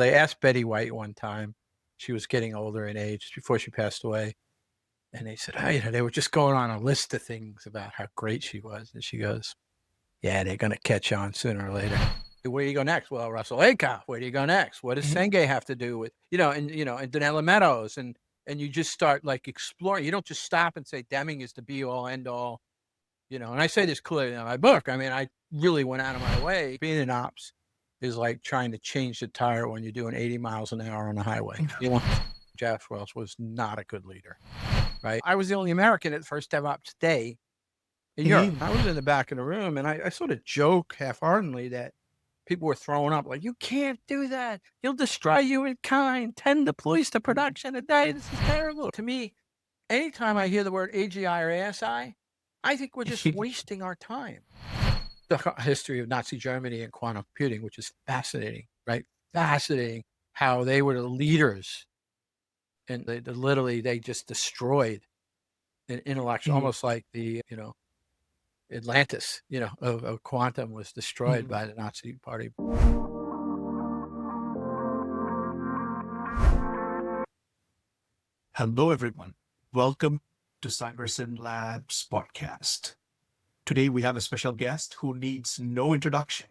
They asked Betty White one time, she was getting older in age just before she passed away. And they said, they were just going on a list of things about how great she was. And she goes, yeah, they're going to catch on sooner or later. Where do you go next? Well, Russell Ackoff. Where do you go next? What does Senge have to do with, and Donella Meadows? And you just start like exploring. You don't just stop and say Deming is the be all end all, and I say this clearly in my book. I mean, I really went out of my way. Being in ops is like trying to change the tire when you're doing 80 miles an hour on the highway. Jeff Welch was not a good leader, right? I was the only American at the first DevOps day in Europe. I was in the back of the room, and I sort of joke half-heartedly that people were throwing up like, you can't do that. You'll destroy humankind. 10 deploys to production a day. This is terrible. To me, anytime I hear the word AGI or ASI, I think we're just wasting our time. The history of Nazi Germany and quantum computing, which is fascinating, right? Fascinating how they were the leaders, and they just destroyed an intellectual, almost like the, Atlantis, of quantum was destroyed by the Nazi party. Hello, everyone. Welcome to Cyb3rSyn Labs Podcast. Today, we have a special guest who needs no introduction,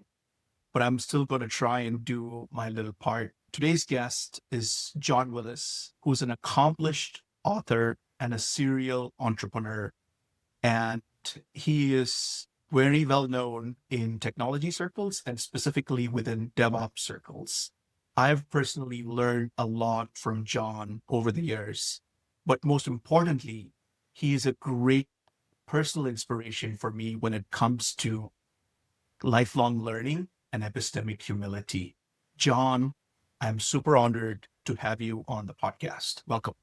but I'm still going to try and do my little part. Today's guest is John Willis, who's an accomplished author and a serial entrepreneur. And he is very well known in technology circles and specifically within DevOps circles. I've personally learned a lot from John over the years, but most importantly, he is a great personal inspiration for me when it comes to lifelong learning and epistemic humility. John, I'm super honored to have you on the podcast. Welcome.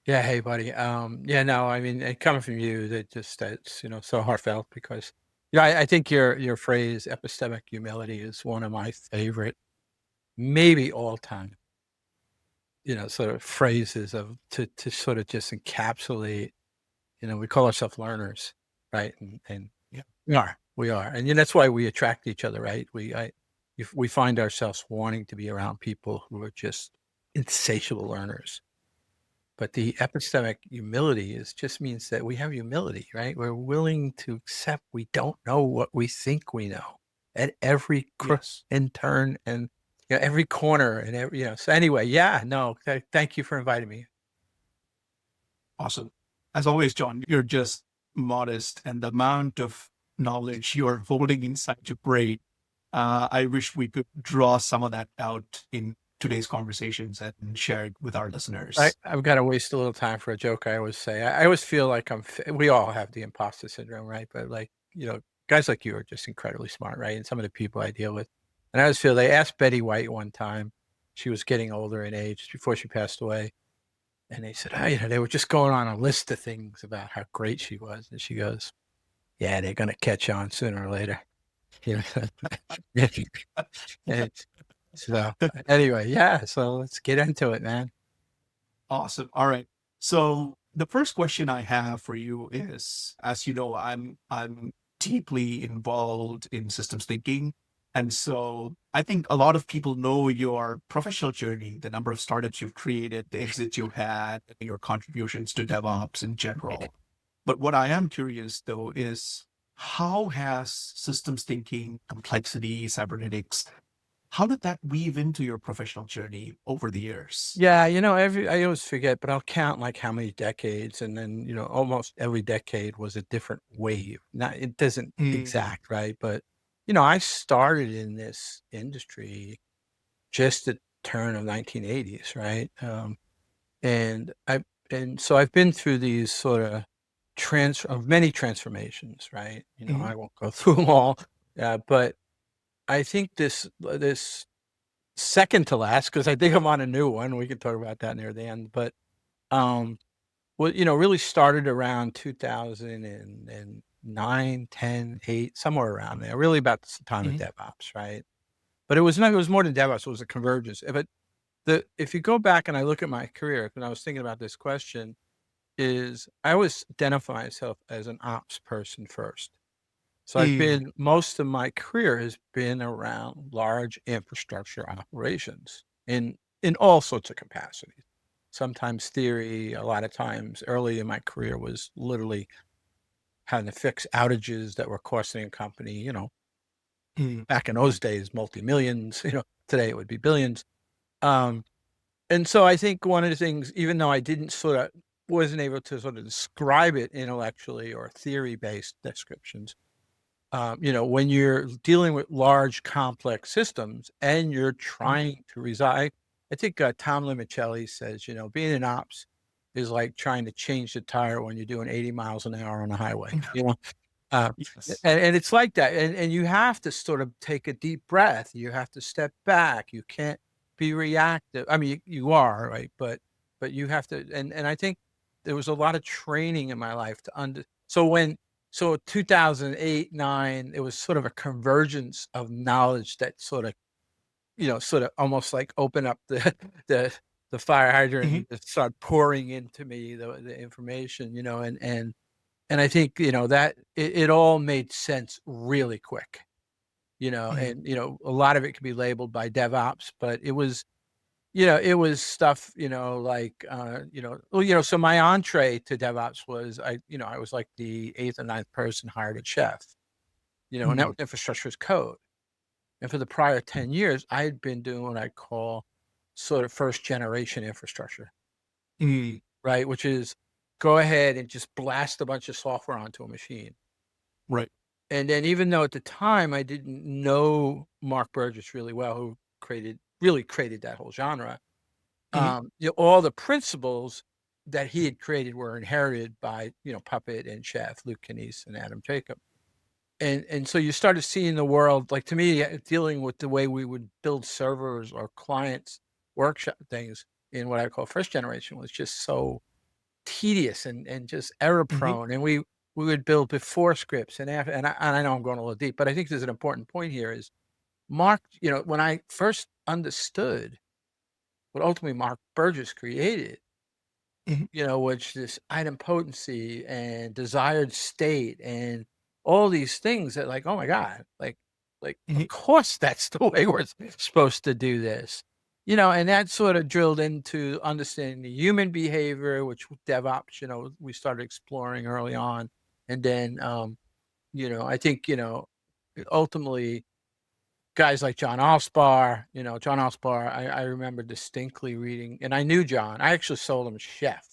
Yeah. Hey, buddy. I mean, coming from you, that's so heartfelt because, I think your phrase epistemic humility is one of my favorite, maybe all time, sort of phrases to sort of just encapsulate, we call ourselves learners, right? And yeah, we are. And that's why we attract each other, right? We find ourselves wanting to be around people who are just insatiable learners. But the epistemic humility just means that we have humility, right? We're willing to accept we don't know what we think we know at every crook and turn and every corner and every, So anyway, thank you for inviting me. Awesome. As always, John, you're just modest, and the amount of knowledge you're holding inside your brain, I wish we could draw some of that out in today's conversations and share it with our listeners. I've got to waste a little time for a joke. I always say, I always feel like we all have the imposter syndrome, right? But guys like you are just incredibly smart, right? And some of the people I deal with, and I always feel they asked Betty White one time, she was getting older in age just before she passed away. And they said, they were just going on a list of things about how great she was. And she goes, yeah, they're going to catch on sooner or later. So anyway, so let's get into it, man. Awesome. All right. So the first question I have for you is, as you know, I'm deeply involved in systems thinking. And so I think a lot of people know your professional journey, the number of startups you've created, the exits you've had, your contributions to DevOps in general. But what I am curious, though, is how has systems thinking, complexity, cybernetics, how did that weave into your professional journey over the years? Yeah, I always forget, but I'll count like how many decades, and then almost every decade was a different wave. Now it doesn't exact, right? But I started in this industry just at the turn of 1980s, right? And so I've been through these sort of many transformations, right? I won't go through them all, but I think this second to last, because I think I'm on a new one. We can talk about that near the end. But really started around 2009, 10, 8, somewhere around there. Really about the time of DevOps, right? But it was more than DevOps. It was a convergence. If you go back and I look at my career, when I was thinking about this question, I always identify myself as an ops person first. So most of my career has been around large infrastructure operations. in all sorts of capacities. Sometimes theory, a lot of times early in my career was literally having to fix outages that were costing a company, back in those days, multi-millions, today it would be billions. Um, and so I think one of the things, even though I wasn't able to sort of describe it intellectually or theory-based descriptions, when you're dealing with large, complex systems and you're trying to reside, I think Tom Limoncelli says, being in ops is like trying to change the tire when you're doing 80 miles an hour on a highway, Uh, Yes. and it's like that. And you have to sort of take a deep breath. You have to step back. You can't be reactive. I mean, you are, right? But you have to, and I think there was a lot of training in my life so 2008, 9, it was sort of a convergence of knowledge that sort of almost like open up the the fire hydrant Mhm. and just start pouring into me the information, and I think, that it all made sense really quick, Mhm. and, a lot of it could be labeled by DevOps, but it was stuff, like, so my entree to DevOps was I was like the 8th or 9th person hired at Chef, and that Mhm. was infrastructure as code. And for the prior 10 years, I had been doing what I call sort of first generation infrastructure, Mhm. right? Which is go ahead and just blast a bunch of software onto a machine. Right. And then even though at the time I didn't know Mark Burgess really well, who really created that whole genre, Mhm. all the principles that he had created were inherited by, Puppet and Chef, Luke Knies and Adam Jacob. And so you started seeing the world, like to me, dealing with the way we would build servers or clients workshop things in what I call first generation was just so tedious and just error Mhm. prone. And we would build before scripts and after, and I know I'm going a little deep, but I think there's an important point here is Mark, when I first understood what ultimately Mark Burgess created, Mhm. which this idempotency and desired state and all these things that like, oh my God, like of Mhm. course that's the way we're supposed to do this. And that sort of drilled into understanding the human behavior, which with DevOps, we started exploring early on. And then I think, ultimately guys like John Allsbar, I remember distinctly reading, and I knew John. I actually sold him Chef.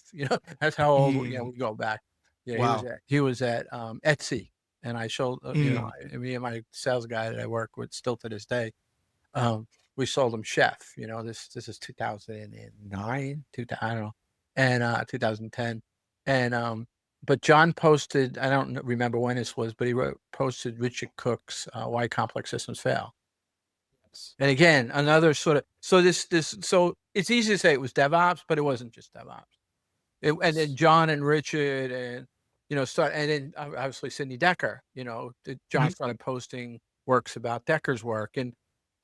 That's how old Mhm. we go back. Yeah, Wow. he was at Etsy, and I sold. Mhm. Me and my sales guy that I work with still to this day. Um, we sold him Chef. This is 2009, I don't know, and 2010, and but John posted. I don't remember when this was, but he posted Richard Cook's "Why Complex Systems Fail." Yes. And again, another sort of so it's easy to say it was DevOps, but it wasn't just DevOps. And then Yes. John and Richard and and then obviously Sidney Decker, John Mhm. started posting works about Decker's work. And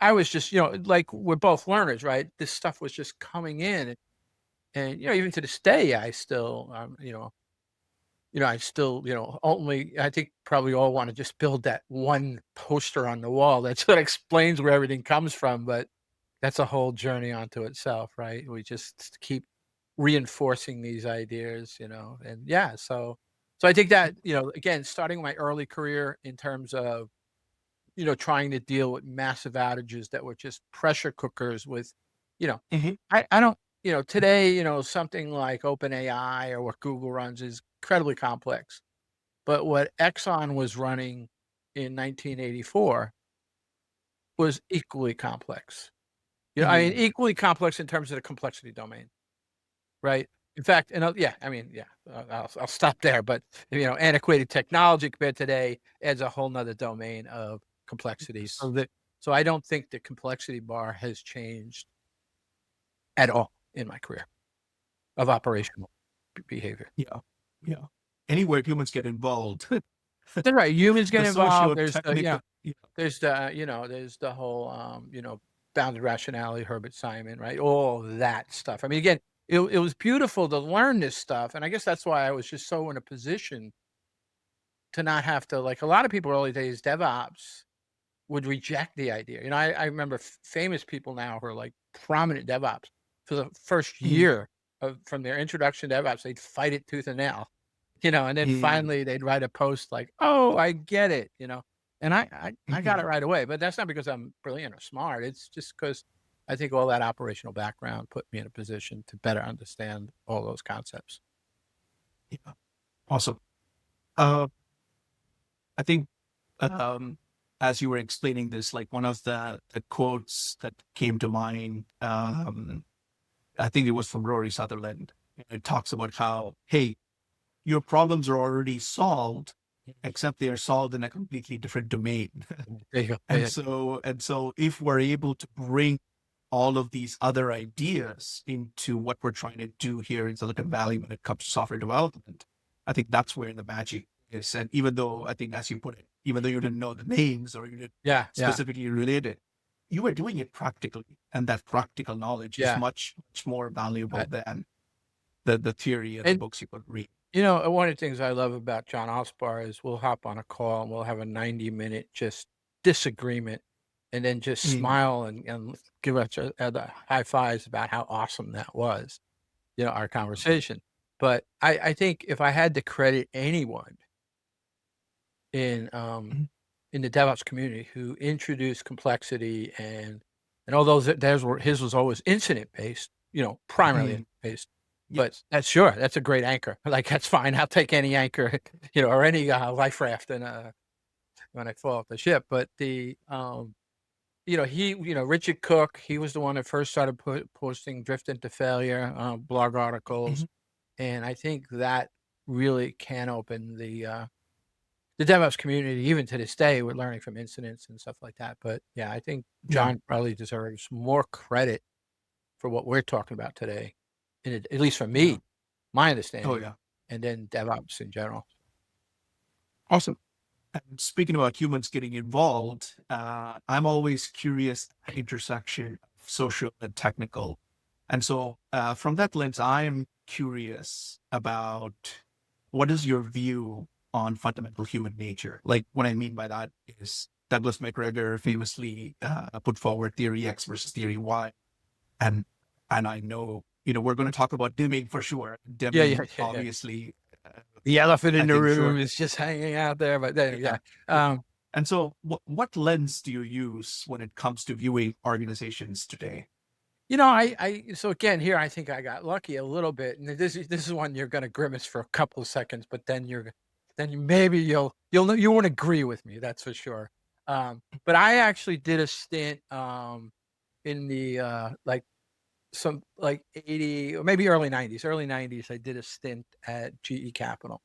I was just, like we're both learners, right? This stuff was just coming in. And even to this day, I still I still, only I think probably all want to just build that one poster on the wall that sort of explains where everything comes from. But that's a whole journey onto itself, right? We just keep reinforcing these ideas, and yeah, so I think that, again, starting my early career in terms of, trying to deal with massive outages that were just pressure cookers with, you know, Mhm. I don't, today, something like OpenAI or what Google runs is incredibly complex. But what Exxon was running in 1984 was equally complex. I mean, Mhm. equally complex in terms of the complexity domain, right? In fact, yeah, I mean, yeah, I'll stop there. But antiquated technology compared to today adds a whole nother domain of complexity. Yes. So I don't think the complexity bar has changed at all in my career of operational behavior. Yeah. Yeah. Anywhere humans get involved, That's right. Humans get the involved. There's socio-technical. Yeah. there's the whole bounded rationality, Herbert Simon, right? All that stuff. I mean, again, it was beautiful to learn this stuff, and I guess that's why I was just so in a position to not have to, like a lot of people early days DevOps would reject the idea. I remember famous people now who are like prominent DevOps for the first year from their introduction to DevOps. They'd fight it tooth and nail, and then finally they'd write a post like, "Oh, I get it," and I got it right away. But that's not because I'm brilliant or smart. It's just because I think all that operational background put me in a position to better understand all those concepts. Yeah. Awesome. I think as you were explaining this, like one of the quotes that came to mind, I think it was from Rory Sutherland. It talks about how, hey, your problems are already solved, except they are solved in a completely different domain. There you go. And so if we're able to bring all of these other ideas into what we're trying to do here in Silicon Valley when it comes to software development, I think that's where the magic is. And even though, I think, as you put it, even though you didn't know the names or you didn't specifically relate it, you were doing it practically. And that practical knowledge is much, much more valuable than the theory and the books you could read. One of the things I love about John Allsbar is we'll hop on a call and we'll have a 90-minute just disagreement and then just smile and give us the high fives about how awesome that was, our conversation. But I think if I had to credit anyone in the DevOps community who introduced complexity and although his was always incident-based, primarily based. But that's a great anchor. Like, that's fine. I'll take any anchor, or any life raft when I fall off the ship. But Richard Cook, he was the one that first started posting Drift into Failure blog articles. And I think that really can open the DevOps community. Even to this day, we're learning from incidents and stuff like that. But yeah, I think John probably deserves more credit for what we're talking about today. At least for me, my understanding, and then DevOps in general. Awesome. And speaking about humans getting involved, I'm always curious at the intersection of social and technical. And so from that lens, I'm curious about what is your view on fundamental human nature? Like, what I mean by that is Douglas McGregor famously put forward theory X versus theory Y. And I know, we're going to talk about dimming for sure. Dimming, obviously. The elephant in the room is just hanging out there. But then, and so what lens do you use when it comes to viewing organizations today? So again, here, I think I got lucky a little bit. And this is one you're going to grimace for a couple of seconds, but then maybe you won't agree with me. That's for sure. But I actually did a stint in the some 80 or maybe early 90s. I did a stint at GE Capital.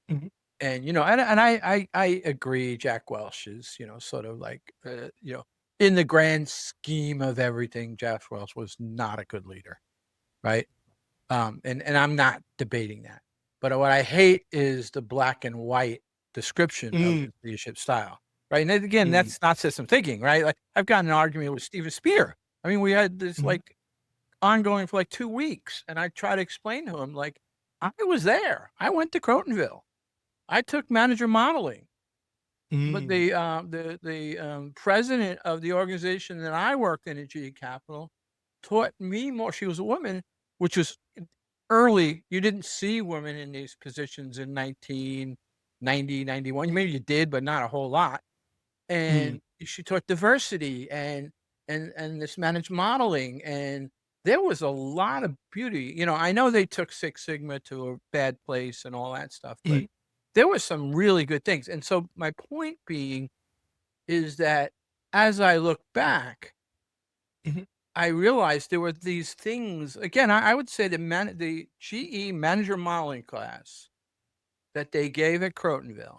And and I agree, Jack Welch is sort of like in the grand scheme of everything, Jack Welch was not a good leader, right? And I'm not debating that, but what I hate is the black and white description of his leadership style, right? And again, that's not system thinking, right? Like, I've got an argument with Steven Spear. I mean, we had this ongoing for 2 weeks, and I try to explain to him, like, I was there. I went to Crotonville. I took manager modeling, but the president of the organization that I worked in at GE Capital taught me more. She was a woman, which was early. You didn't see women in these positions in 1990, 91. Maybe you did, but not a whole lot. And she taught diversity and this managed modeling, and there was a lot of beauty. I know they took Six Sigma to a bad place and all that stuff, but there were some really good things. And so my point being is that as I look back, I realized there were these things. Again, I would say the GE manager modeling class that they gave at Crotonville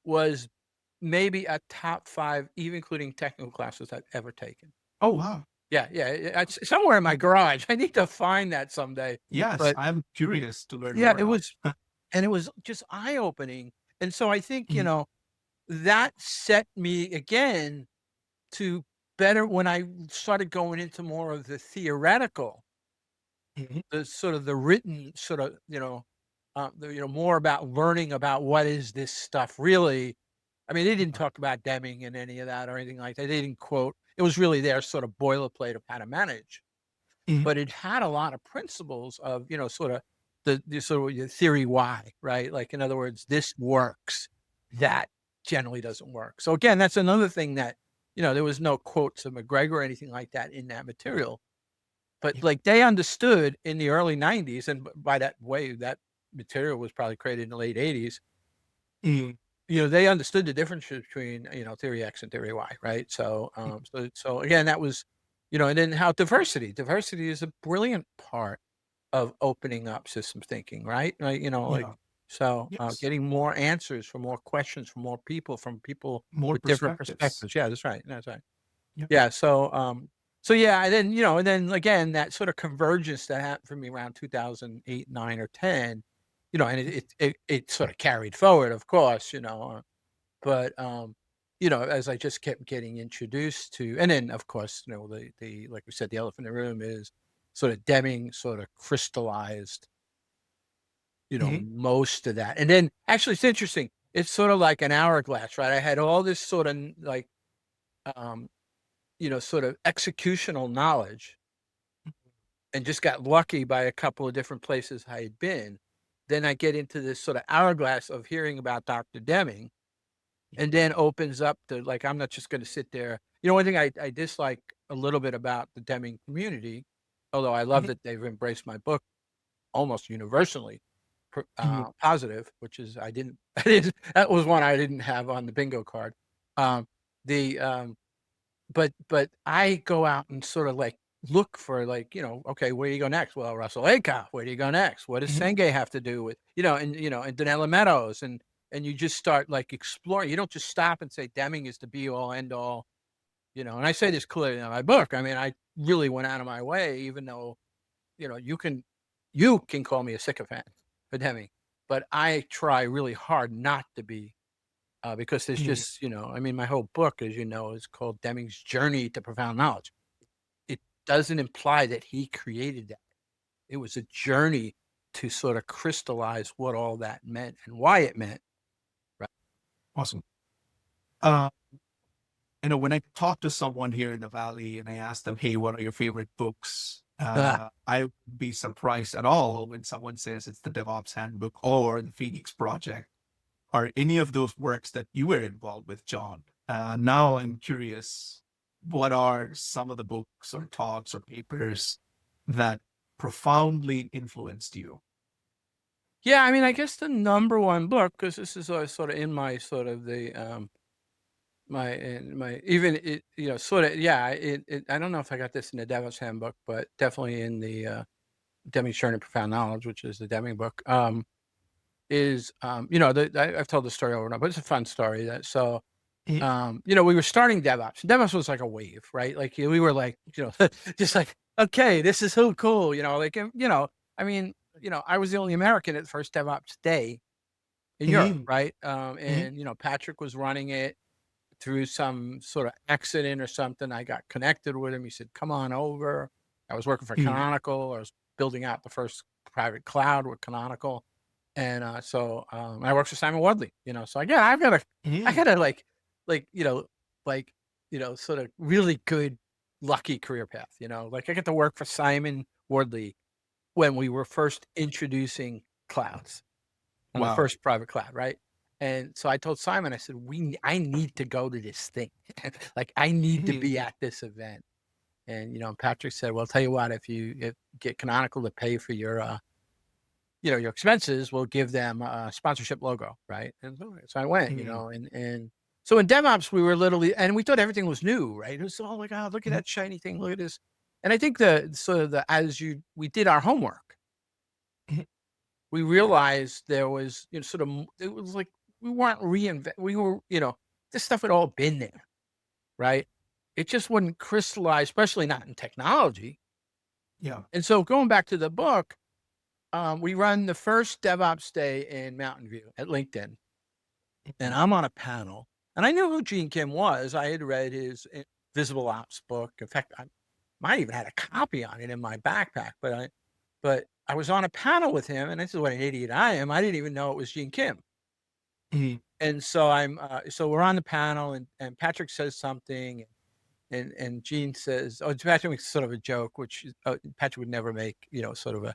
was maybe a top 5, even including technical classes I've ever taken. Oh, wow. Yeah. It's somewhere in my garage. I need to find that someday. Yes, but I'm curious to learn more. Yeah, it was, and it was just eye-opening. And so I think, that set me again to better when I started going into more of the theoretical, the sort of the written sort of, more about learning about what is this stuff really. I mean, they didn't talk about Deming and any of that or anything like that. They didn't quote it was really their sort of boilerplate of how to manage. Mhm. But it had a lot of principles of, sort of the sort of your theory why, right? Like, in other words, this works, that generally doesn't work. So again, that's another thing that, there was no quotes of McGregor or anything like that in that material. But Yeah. like they understood in the early 90s, and by that way, that material was probably created in the late 80s. Mhm. They understood the difference between, theory X and theory Y, right? So, so again, that was, and then how diversity is a brilliant part of opening up systems thinking, right? Right. Like, Yeah. so, Yes. getting more answers from more questions from people More with different perspectives. perspectives. Yeah, that's right. That's right. Yep. Yeah. So yeah, and then, and then again, that sort of convergence that happened for me around 2008, 9 or 10, and it sort of carried forward, of course, but, as I just kept getting introduced to, and then of course, like we said, the elephant in the room is sort of Deming sort of crystallized, Mhm. most of that. And then actually it's interesting. It's sort of like an hourglass, right? I had all this sort of like, um, sort of executional knowledge and just got lucky by a couple of different places I had been. Then I get into this sort of hourglass of hearing about Dr. Deming, and then opens up to, like, I'm not just going to sit there. One thing I dislike a little bit about the Deming community, although I love Mhm. that they've embraced my book almost universally Mhm. positive, which is that was one I didn't have on the bingo card. Um, the but I go out and sort of like look for, like, okay, where do you go next? Well, Russell Ackoff, where do you go next? What does Mhm. Senge have to do with, and Donella Meadows, and you just start like exploring. You don't just stop and say Deming is the be all end all, and I say this clearly in my book. I mean, I really went out of my way, even though, you can call me a sycophant for Deming, but I try really hard not to be, because there's Mhm. just, I mean, my whole book, as you know, is called Deming's Journey to Profound Knowledge. It doesn't imply that he created that. It was a journey to sort of crystallize what all that meant and why it meant. Right. Awesome. When I talk to someone here in the Valley and I ask them, hey, what are your favorite books? Ah, I would be surprised at all when someone says it's the DevOps Handbook or the Phoenix Project or any of those works that you were involved with, John. Now I'm curious, what are some of the books or talks or papers that profoundly influenced you? yeah, I mean, I guess the number one book, because this is sort of in my sort of the my even it, sort of, yeah, I don't know if I got this in the DevOps Handbook, but definitely in the Deming's Journey to Profound Knowledge, which is the Deming book. Is I've told the story over and over, but it's a fun story. Mhm. We were starting DevOps. DevOps was like a wave, right? Like, we were like, just like, okay, this is so cool. Like, I mean, I was the only American at the first DevOps day in Europe, Mhm. right? Mhm. And Patrick was running it through some sort of accident or something. I got connected with him. He said, "Come on over." I was working for Mhm. Canonical. I was building out the first private cloud with Canonical. And I worked for Simon Wadley, so again, I Mhm. got a like, like, sort of really good, lucky career path, like I get to work for Simon Wardley when we were first introducing clouds on the Wow. first private cloud, right? And so I told Simon, I said, I need to go to this thing. Like, I need to Mhm. be at this event. And, Patrick said, well, tell you what, if get Canonical to pay for your expenses, will give them a sponsorship logo, right? And so I went, Mhm. and so in DevOps, we were literally, and we thought everything was new, right? It was, oh my God, look at Mhm. that shiny thing, look at this. And I think we did our homework, Mhm. we realized there was, sort of, it was like we weren't we were, this stuff had all been there, right? It just wouldn't crystallize, especially not in technology. Yeah. And so going back to the book, we run the first DevOps day in Mountain View at LinkedIn, and Mhm. I'm on a panel, and I knew who Gene Kim was. I had read his Visible Ops book. In fact, I might even had a copy on it in my backpack, but I was on a panel with him, and this is what an idiot I am. I didn't even know it was Gene Kim. Mhm. And so we're on the panel, and Patrick says something, and Gene says, oh, Patrick makes sort of a joke, which Patrick would never make, sort of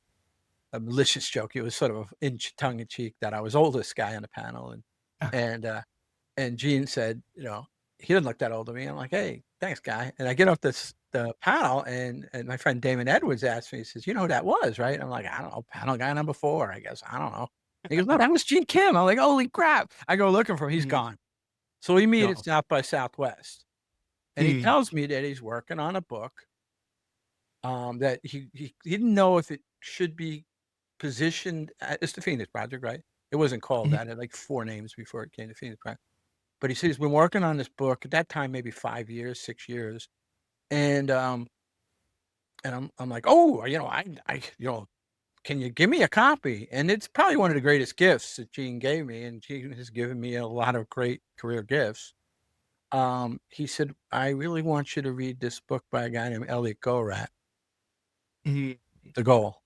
a malicious joke. It was sort of tongue in cheek that I was oldest guy on the panel, and Gene said, he didn't look that old to me. I'm like, hey, thanks, guy. And I get off the panel, and my friend Damon Edwards asked me, he says, you know who that was, right? I'm like, I don't know, panel guy number 4, I guess. I don't know. He goes, no, that was Gene Kim. I'm like, holy crap. I go looking for him. He's gone. So we meet at South by Southwest. And he tells me that he's working on a book that he didn't know if it should be positioned. It's the Phoenix Project, right? It wasn't called that. It had like 4 names before it came to Phoenix Project. But he said he's been working on this book at that time, maybe 5 years, 6 years. And I'm like, oh, I can you give me a copy? And it's probably one of the greatest gifts that Gene gave me. And Gene has given me a lot of great career gifts. He said, I really want you to read this book by a guy named Elliot Goldratt, The Goal.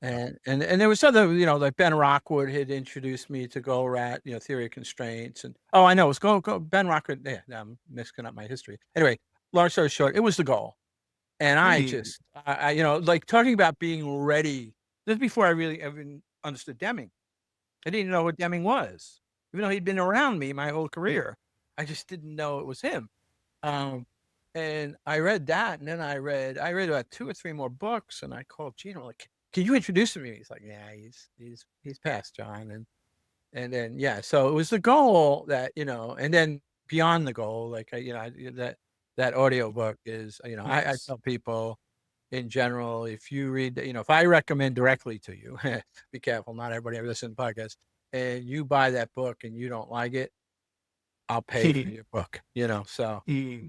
And there was other, like Ben Rockwood had introduced me to Goldratt, Theory of Constraints. And, oh, I know, it was Ben Rockwood. Yeah, I'm mixing up my history. Anyway, long story short, it was The Goal. And I just, like talking about being ready. This is before I really even understood Deming. I didn't even know what Deming was, even though he'd been around me my whole career. I just didn't know it was him. And I read that, and then I read about 2 or 3 more books, and I called Gene. I'm like, can you introduce him to me? He's like, yeah, he's passed, John. And then, yeah, so it was The Goal that, and then Beyond the Goal, like, that audio book is, I tell people in general, if you read, if I recommend directly to you, be careful, not everybody ever listens to the podcast, and you buy that book and you don't like it, I'll pay for your book, so,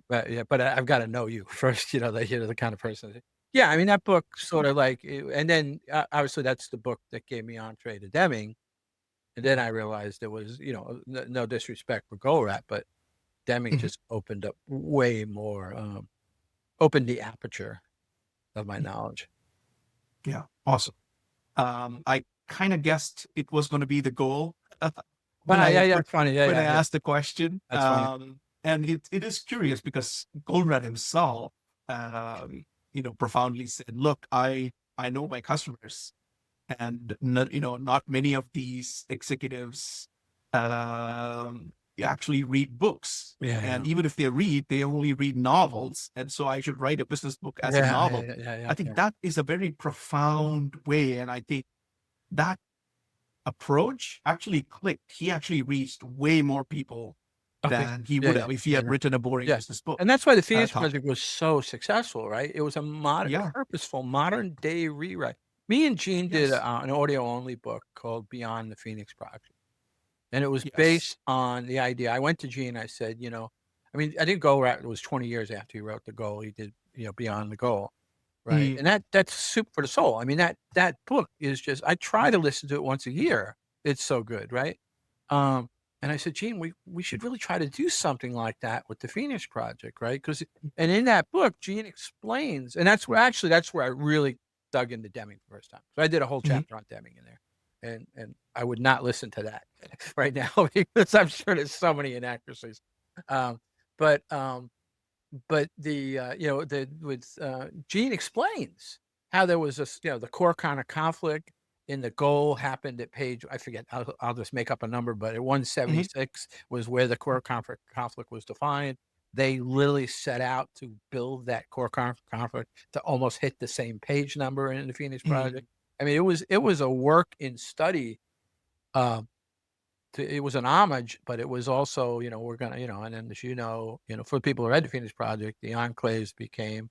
but I've got to know you first, that you're the kind of person. Yeah. I mean, that book sort of like, and then obviously that's the book that gave me entree to Deming. And then I realized there was, no disrespect for Goldratt, but Deming just opened up way more, opened the aperture of my knowledge. Yeah. Awesome. I kind of guessed it was going to be The Goal. Funny. When I asked the question, that's funny. And it is curious because Goldratt himself, profoundly said, look, I know my customers, and not many of these executives actually read books. And even if they read, they only read novels. And so I should write a business book as a novel. I think that is a very profound way. And I think that approach actually clicked. He actually reached way more people than he would have if he had written a boring business book. And that's why the Phoenix Project was so successful, right? It was a purposeful, modern day rewrite. Me and Gene did an audio only book called Beyond the Phoenix Project. And it was based on the idea. I went to Gene, I said, I think Goldratt was 20 years after he wrote The Goal. He did, Beyond the Goal. Right. And that's soup for the soul. I mean, that book is just, I try to listen to it once a year. It's so good. Right. And I said, Gene, we should really try to do something like that with the Phoenix Project. Right. And in that book, Gene explains, and that's where I really dug into Deming the first time. So I did a whole chapter on Deming in there. And I would not listen to that right now because I'm sure there's so many inaccuracies. But Gene explains how there was the core kind of conflict in The Goal happened at page, I forget, I'll just make up a number, but at 176 was where the core conflict was defined. They literally set out to build that core conflict to almost hit the same page number in the Phoenix Project. I mean, it was a work in study. It was an homage, but it was also, we're going to, and then as for people who read the Phoenix Project, the enclaves became,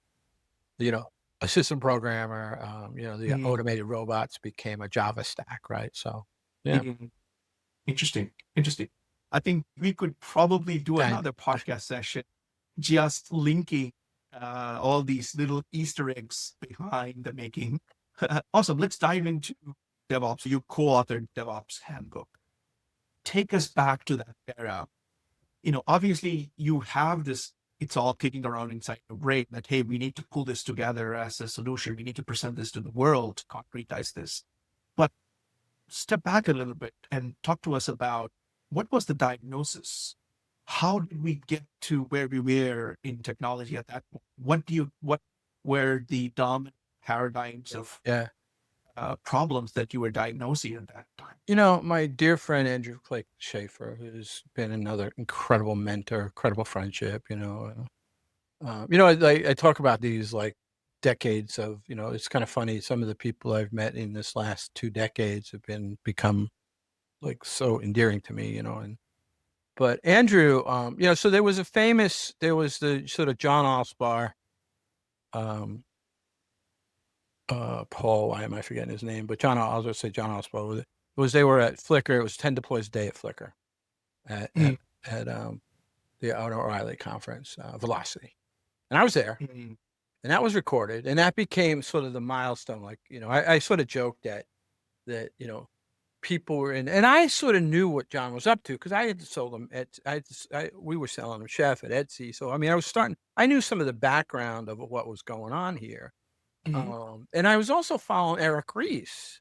a system programmer, the automated robots became a Java stack, right? So, yeah. Interesting. I think we could probably do another podcast session just linking all these little Easter eggs behind the making. Awesome. Let's dive into DevOps. You co-authored DevOps Handbook. Take us back to that era. Obviously you have this, it's all kicking around inside your brain that, hey, we need to pull this together as a solution. We need to present this to the world, concretize this. But step back a little bit and talk to us about what was the diagnosis? how did we get to where we were in technology at that point? What were the dominant paradigms of Yeah. problems that you were diagnosing at that time? My dear friend Andrew Clay Schaefer, who's been another incredible mentor, incredible friendship. I talk about these like decades of. It's kind of funny. Some of the people I've met in this last 2 decades have become like so endearing to me. But Andrew, so there was the sort of John Allsbar, Paul, why am I forgetting his name? But I'll just say John Allsbar. They were at Flickr. It was 10 deploys a day at Flickr at the O'Reilly conference, Velocity. And I was there, and that was recorded, and that became sort of the milestone. Like, I sort of joked that people were in, and I sort of knew what John was up to because I had sold him we were selling him Chef at Etsy. So, I knew some of the background of what was going on here. And I was also following Eric Ries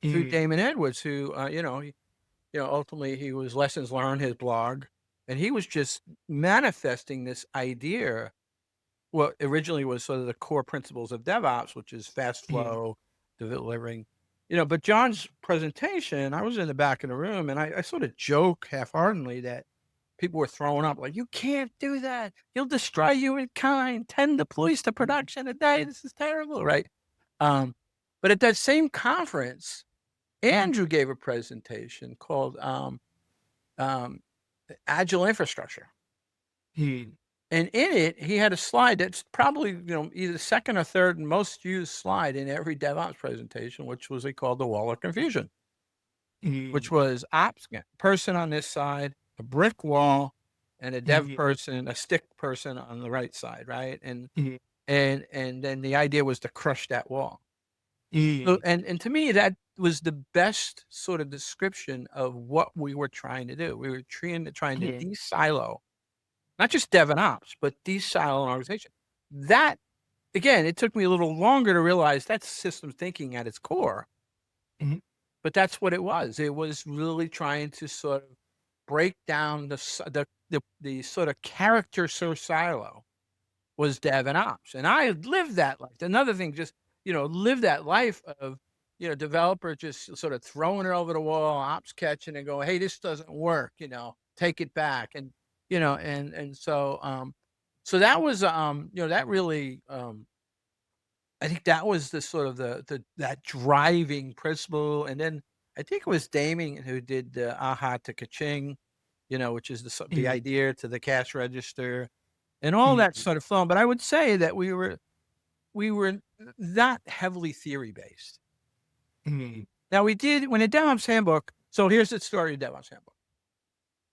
through Damon Edwards, who, ultimately he was Lessons Learned, his blog, and he was just manifesting this idea. What originally was sort of the core principles of DevOps, which is fast flow, delivering, but John's presentation, I was in the back of the room and I sort of joke half-heartedly that people were throwing up like, you can't do that. You'll destroy humankind. 10 deploys to production a day. This is terrible, right? But at that same conference, Andrew gave a presentation called Agile Infrastructure. And in it, he had a slide that's probably, either the second or third most used slide in every DevOps presentation, which was they called the wall of confusion, which was ops person on this side, a brick wall, and a dev person, a stick person on the right side, right? And then the idea was to crush that wall. So, and to me, that was the best sort of description of what we were trying to do. We were trying to de-silo. Not just Dev and Ops, but de-silo an organization. That, again, it took me a little longer to realize that's systems thinking at its core. But that's what it was. It was really trying to sort of break down the sort of character silo was Dev and Ops. And I lived that life. Another thing, just, live that life of, developer just sort of throwing it over the wall, ops catching and going, hey, this doesn't work, take it back. And, so that was, that really, I think that was the sort of that driving principle. And then I think it was Damien who did the aha to ka-ching, which is the idea to the cash register and all that sort of flow. But I would say that we were not heavily theory based. Now we did when the DevOps Handbook. So here's the story of DevOps Handbook.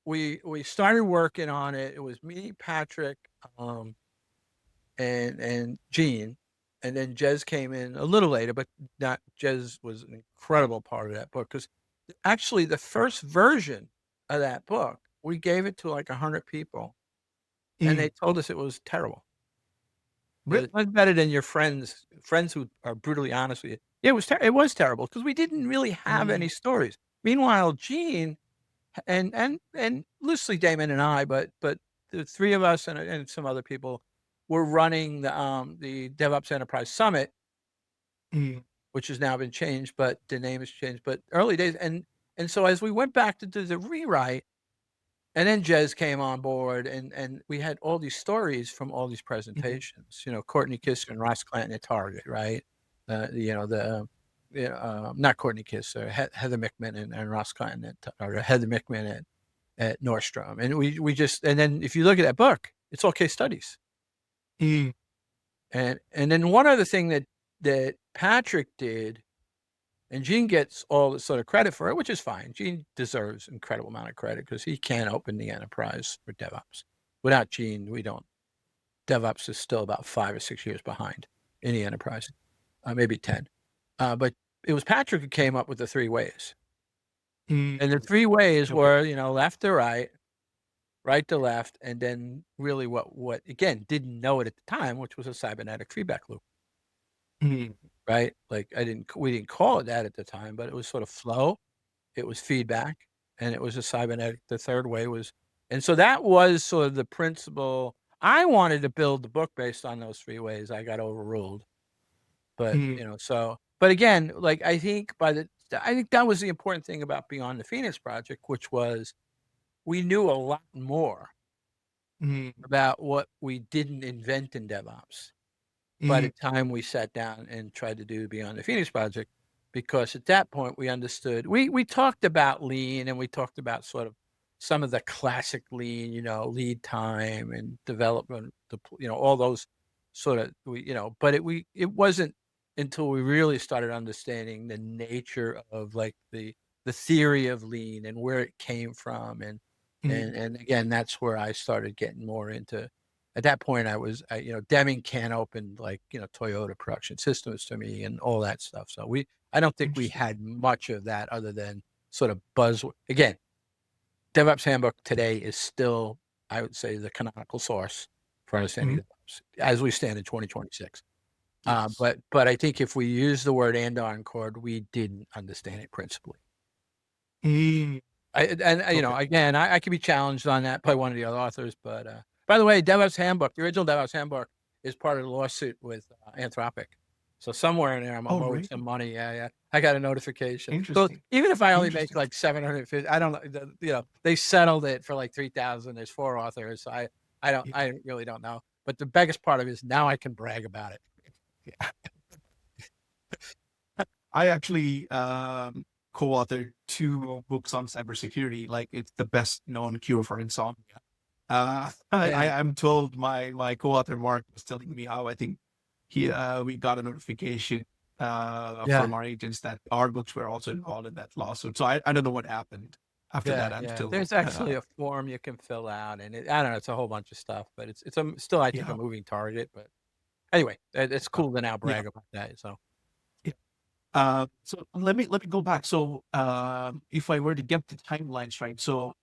We started working on it. It was me, Patrick, and Gene, and then Jez came in a little later, but not Jez was an incredible part of that book because actually the first version of that book, we gave it to like 100 people, and they told us it was terrible. It was better than your friends who are brutally honest with you. Yeah, it was terrible because we didn't really have any stories. Meanwhile, Gene and loosely Damon and I, but the three of us and some other people were running the DevOps Enterprise Summit, which has now been changed, but the name has changed. But early days, and so as we went back to do the rewrite, and then Jez came on board, and we had all these stories from all these presentations. Courtney Kisser and Ross Clanton at Target, right? Not Courtney Kisser, Heather McMillan and Ross Clanton or Heather McMillan at Nordstrom, and we just, and then if you look at that book, it's all case studies. And then one other thing that Patrick did, and Gene gets all the sort of credit for it, which is fine. Gene deserves an incredible amount of credit because he can open the enterprise for DevOps. Without Gene, we don't. DevOps is still about 5 or 6 years behind in the enterprise, maybe 10. But it was Patrick who came up with the 3 ways. And the 3 ways were, left to right to left, and then really what again, didn't know it at the time, which was a cybernetic feedback loop. Right? Like we didn't call it that at the time, but it was sort of flow, it was feedback, and it was a cybernetic. The third way was And so that was sort of the principle. I wanted to build the book based on those 3 ways. I got overruled. But, Mm, but again, like, I think that was the important thing about Beyond the Phoenix Project, which was we knew a lot more mm, about what we didn't invent in DevOps by the mm, time we sat down and tried to do Beyond the Phoenix Project, because at that point we understood, we talked about lean, and we talked about sort of some of the classic lean, lead time and development, all those sort of, but it wasn't until we really started understanding the nature of, like, the theory of lean and where it came from. And mm, and again, that's where I started getting more into. At that point, Deming can't open, like, Toyota Production Systems to me and all that stuff. So I don't think we interesting. had much of that other than sort of buzzword. Again, DevOps Handbook today is still, I would say, the canonical source for understanding Mm, DevOps as we stand in 2026. yes. But I think if we use the word and Encore, we didn't understand it principally. Mm, okay. Again, I could be challenged on that by one of the other authors, but by the way, DevOps Handbook, the original DevOps Handbook, is part of the lawsuit with Anthropic. So somewhere in there, I'm Oh, owed really? some money. Yeah, yeah. I got a notification. So Interesting. even if I only make Interesting. like 750, I don't know. They settled it for like 3,000. There's 4 authors. So Yeah. I really don't know. But the biggest part of it is now I can brag about it. Yeah. I actually co-authored 2 books on cybersecurity. Like, it's the best known cure for insomnia. Yeah. I'm told my co-author Mark was telling me how I think we got a notification Yeah. from our agents that our books were also involved in that lawsuit. So I don't know what happened after that. Yeah, I'm yeah. still There's actually a form you can fill out, and I don't know. It's a whole bunch of stuff, but it's still, I think, a yeah. moving target. But anyway, it's uh, cool to now yeah. brag about that. So Yeah. So let me go back. So if I were to get the timelines right, so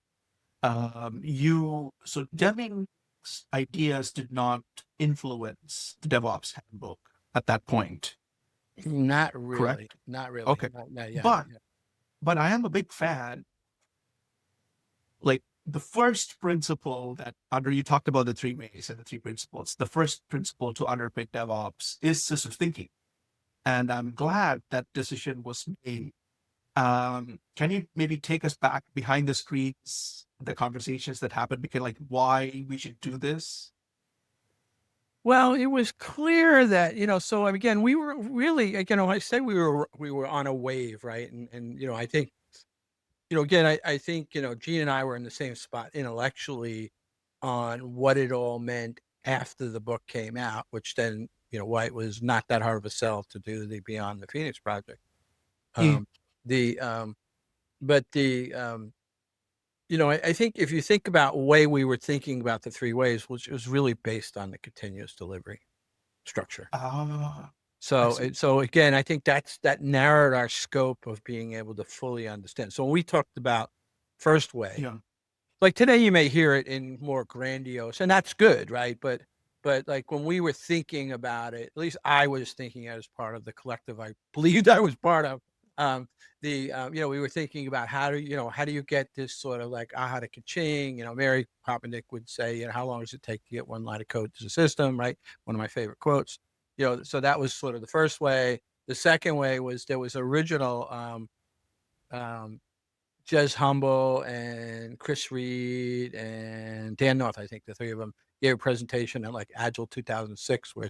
Deming's ideas did not influence the DevOps handbook at that point, not really, correct? not really. Okay. Yeah, But yeah. but I am a big fan. Like, the first principle that under you talked about the 3 ways and the 3 principles. The first principle to underpin DevOps is system thinking, and I'm glad that decision was made. Can you maybe take us back behind the screens, the conversations that happened, because, like, why we should do this? Well, it was clear that, so again, we were really, like, I said we were on a wave, right? And I think, again, I think, Gene and I were in the same spot intellectually on what it all meant after the book came out, which then, why it was not that hard of a sell to do the Beyond the Phoenix project. Mm, Um, the but the I think if you think about the way we were thinking about the 3 ways, which was really based on the continuous delivery structure. ah, I So see. so again, I think that narrowed our scope of being able to fully understand. So when we talked about first way, Yeah. like today you may hear it in more grandiose, and that's good, right? But like when we were thinking about it, at least I was thinking as part of the collective I believed I was part of. Um, we were thinking about how do you get this sort of like aha to ka-ching? Mary Poppendick would say, how long does it take to get one line of code to the system, right? One of my favorite quotes. So that was sort of the first way. The second way was there was original um, Jez Humble and Chris Reed and Dan North, I think the 3 of them gave a presentation at like Agile 2006, where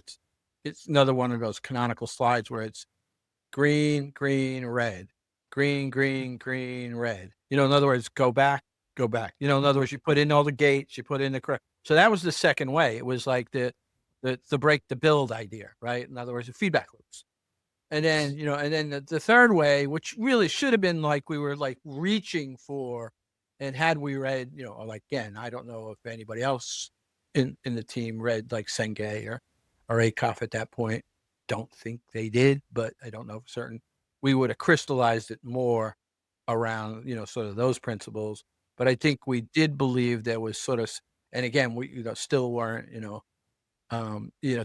it's another one of those canonical slides where it's green, green, red, green, green, green, red. In other words, go back, go back. In other words, you put in all the gates, you put in the correct. So that was the second way. It was like the break the build idea, right? In other words, the feedback loops. And then, and then the third way, which really should have been like we were like reaching for, and had we read, like, again, I don't know if anybody else in the team read like Senge or Akoff at that point. Don't think they did, but I don't know for certain. We would have crystallized it more around, sort of those principles. But I think we did believe there was sort of, and again, we still weren't,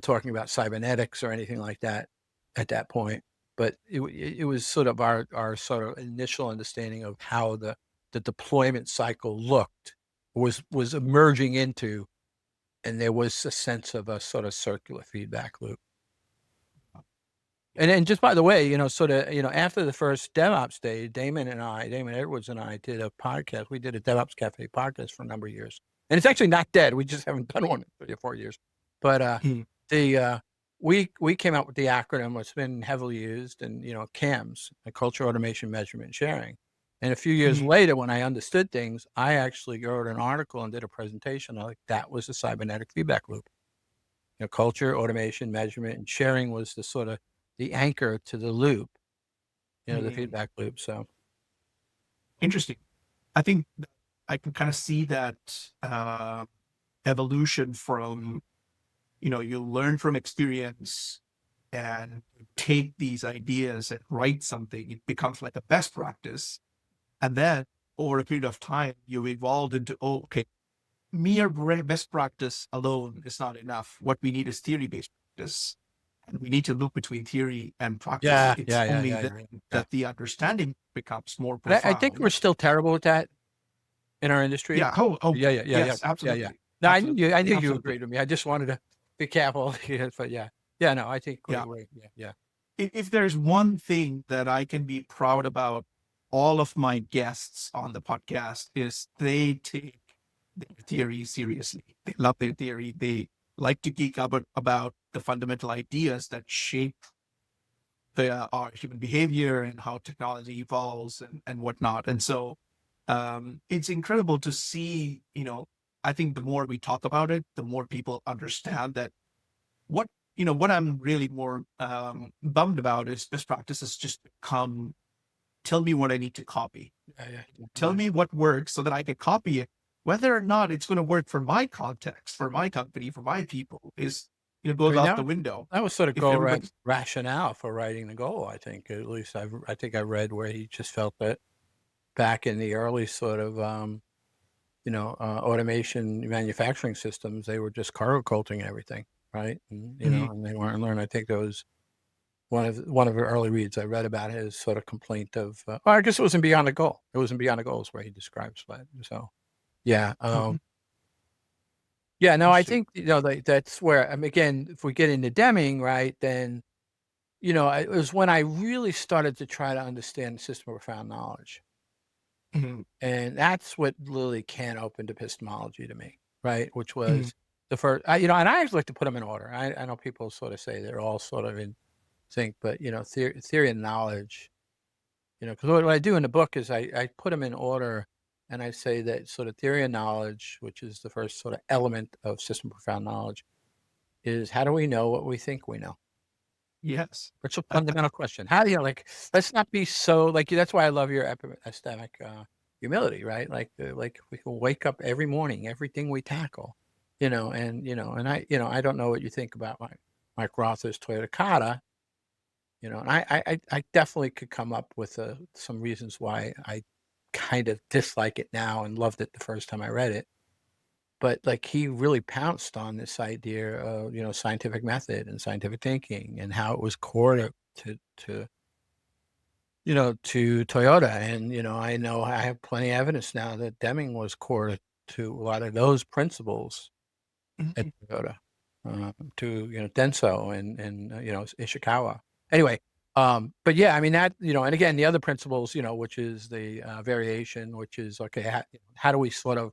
talking about cybernetics or anything like that at that point. But it was sort of our sort of initial understanding of how the deployment cycle looked was emerging into, and there was a sense of a sort of circular feedback loop. And just by the way, sort of, after the first DevOps day, Damon Edwards and I did a podcast. We did a DevOps Cafe podcast for a number of years. And it's actually not dead. We just haven't done one in 3 or 4 years. But we came up with the acronym, which has been heavily used, and CAMS, Culture, Automation, Measurement, and Sharing. And a few years later, when I understood things, I actually wrote an article and did a presentation. That was the cybernetic feedback loop. Culture, automation, measurement, and sharing was the sort of the anchor to the loop, the feedback loop. So interesting. I think I can kind of see that evolution from, you learn from experience and take these ideas and write something. It becomes like a best practice. And then over a period of time, you evolved into, mere best practice alone is not enough. What we need is theory-based practice. And we need to look between theory and practice. It's only then that the understanding becomes more profound. I think we're still terrible at that in our industry. Yeah. Yes, absolutely. Yeah. No, absolutely. I knew you agreed with me. I just wanted to be careful. But no, I think we're. If there's one thing that I can be proud about all of my guests on the podcast is they take their theory seriously. They love their theory. They like to geek up about the fundamental ideas that shape our human behavior and how technology evolves and whatnot. And so it's incredible to see, I think the more we talk about it, the more people understand that what I'm really more bummed about is best practices just become, tell me what I need to copy. Tell me what works so that I can copy it. Whether or not it's going to work for my context, for my company, for my people is, goes out the window. That was sort of goal rationale for writing the goal. I think, at least I think I read where he just felt that back in the early sort of, automation manufacturing systems, they were just cargo culting everything. Right. And, and they weren't learning. I think that was one of the early reads I read about his sort of complaint of, I guess it wasn't beyond the goal. It wasn't beyond the goals where he describes that. So. Yeah. No, I think, that's where, again, if we get into Deming, right, then, it was when I really started to try to understand the system of profound knowledge. And that's what really can open epistemology to me, right, which was the first, and I actually like to put them in order. I know people sort of say they're all sort of in sync, but, theory and knowledge, because what I do in the book is I put them in order. And I say that sort of theory of knowledge, which is the first sort of element of system profound knowledge, is how do we know what we think we know? Yes. It's a fundamental question. How do you, let's not be so, that's why I love your epistemic humility, right? Like we can wake up every morning, everything we tackle, and I don't know what you think about Mike Rother's Toyota Kata, and I definitely could come up with some reasons why I kind of dislike it now and loved it the first time I read it. But he really pounced on this idea of, scientific method and scientific thinking and how it was core to Toyota. And, I know I have plenty of evidence now that Deming was core to a lot of those principles at Toyota, to, Denso and Ishikawa. Anyway, but yeah, I mean that, and again, the other principles, which is the variation, which is, how do we sort of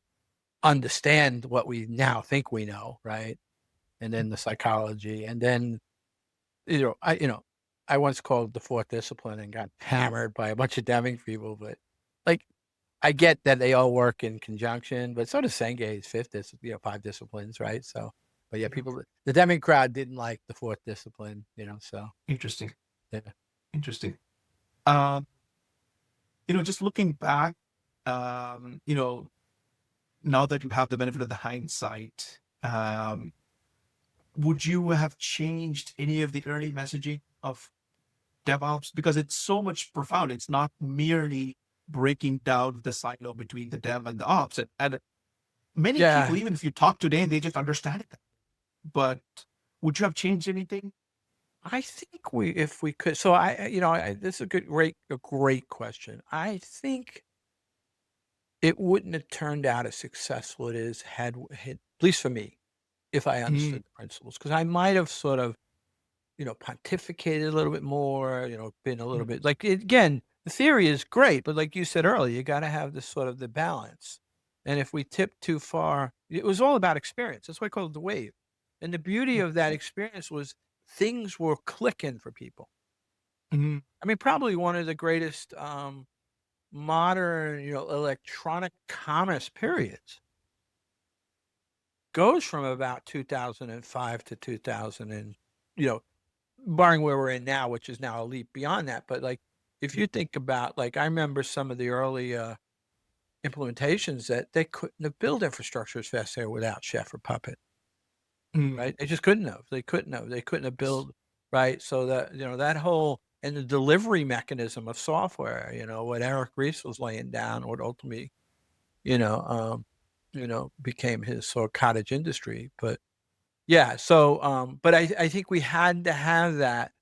understand what we now think we know, right? And then the psychology, and then, I once called the fourth discipline and got hammered by a bunch of Deming people, but I get that they all work in conjunction, but so does Senge is fifth, 5 disciplines, right? So, but yeah, the Deming crowd didn't like the fourth discipline, so. Interesting. Yeah. Interesting. Just looking back, now that you have the benefit of the hindsight, would you have changed any of the early messaging of DevOps? Because it's so much profound. It's not merely breaking down the silo between the dev and the ops. And many people, even if you talk today, they just understand it. But would you have changed anything? I think if we could, so this is a great question. I think it wouldn't have turned out as successful it is had, at least for me, if I understood the principles, because I might have sort of, pontificated a little bit more, been a little bit like, again, the theory is great, but like you said earlier, you got to have this sort of the balance. And if we tip too far, it was all about experience. That's why I call it the wave. And the beauty of that experience was things were clicking for people. Mhm. I mean, probably one of the greatest modern, electronic commerce periods goes from about 2005 to 2000 and, barring where we're in now, which is now a leap beyond that. But like, if you think about, like, I remember some of the early implementations that they couldn't have built infrastructure as fast there without Chef or Puppet, right? They just couldn't have. They couldn't have built, right? So that, that whole, and the delivery mechanism of software, what Eric Ries was laying down, what ultimately, became his sort of cottage industry. But yeah, so, but I think we had to have that.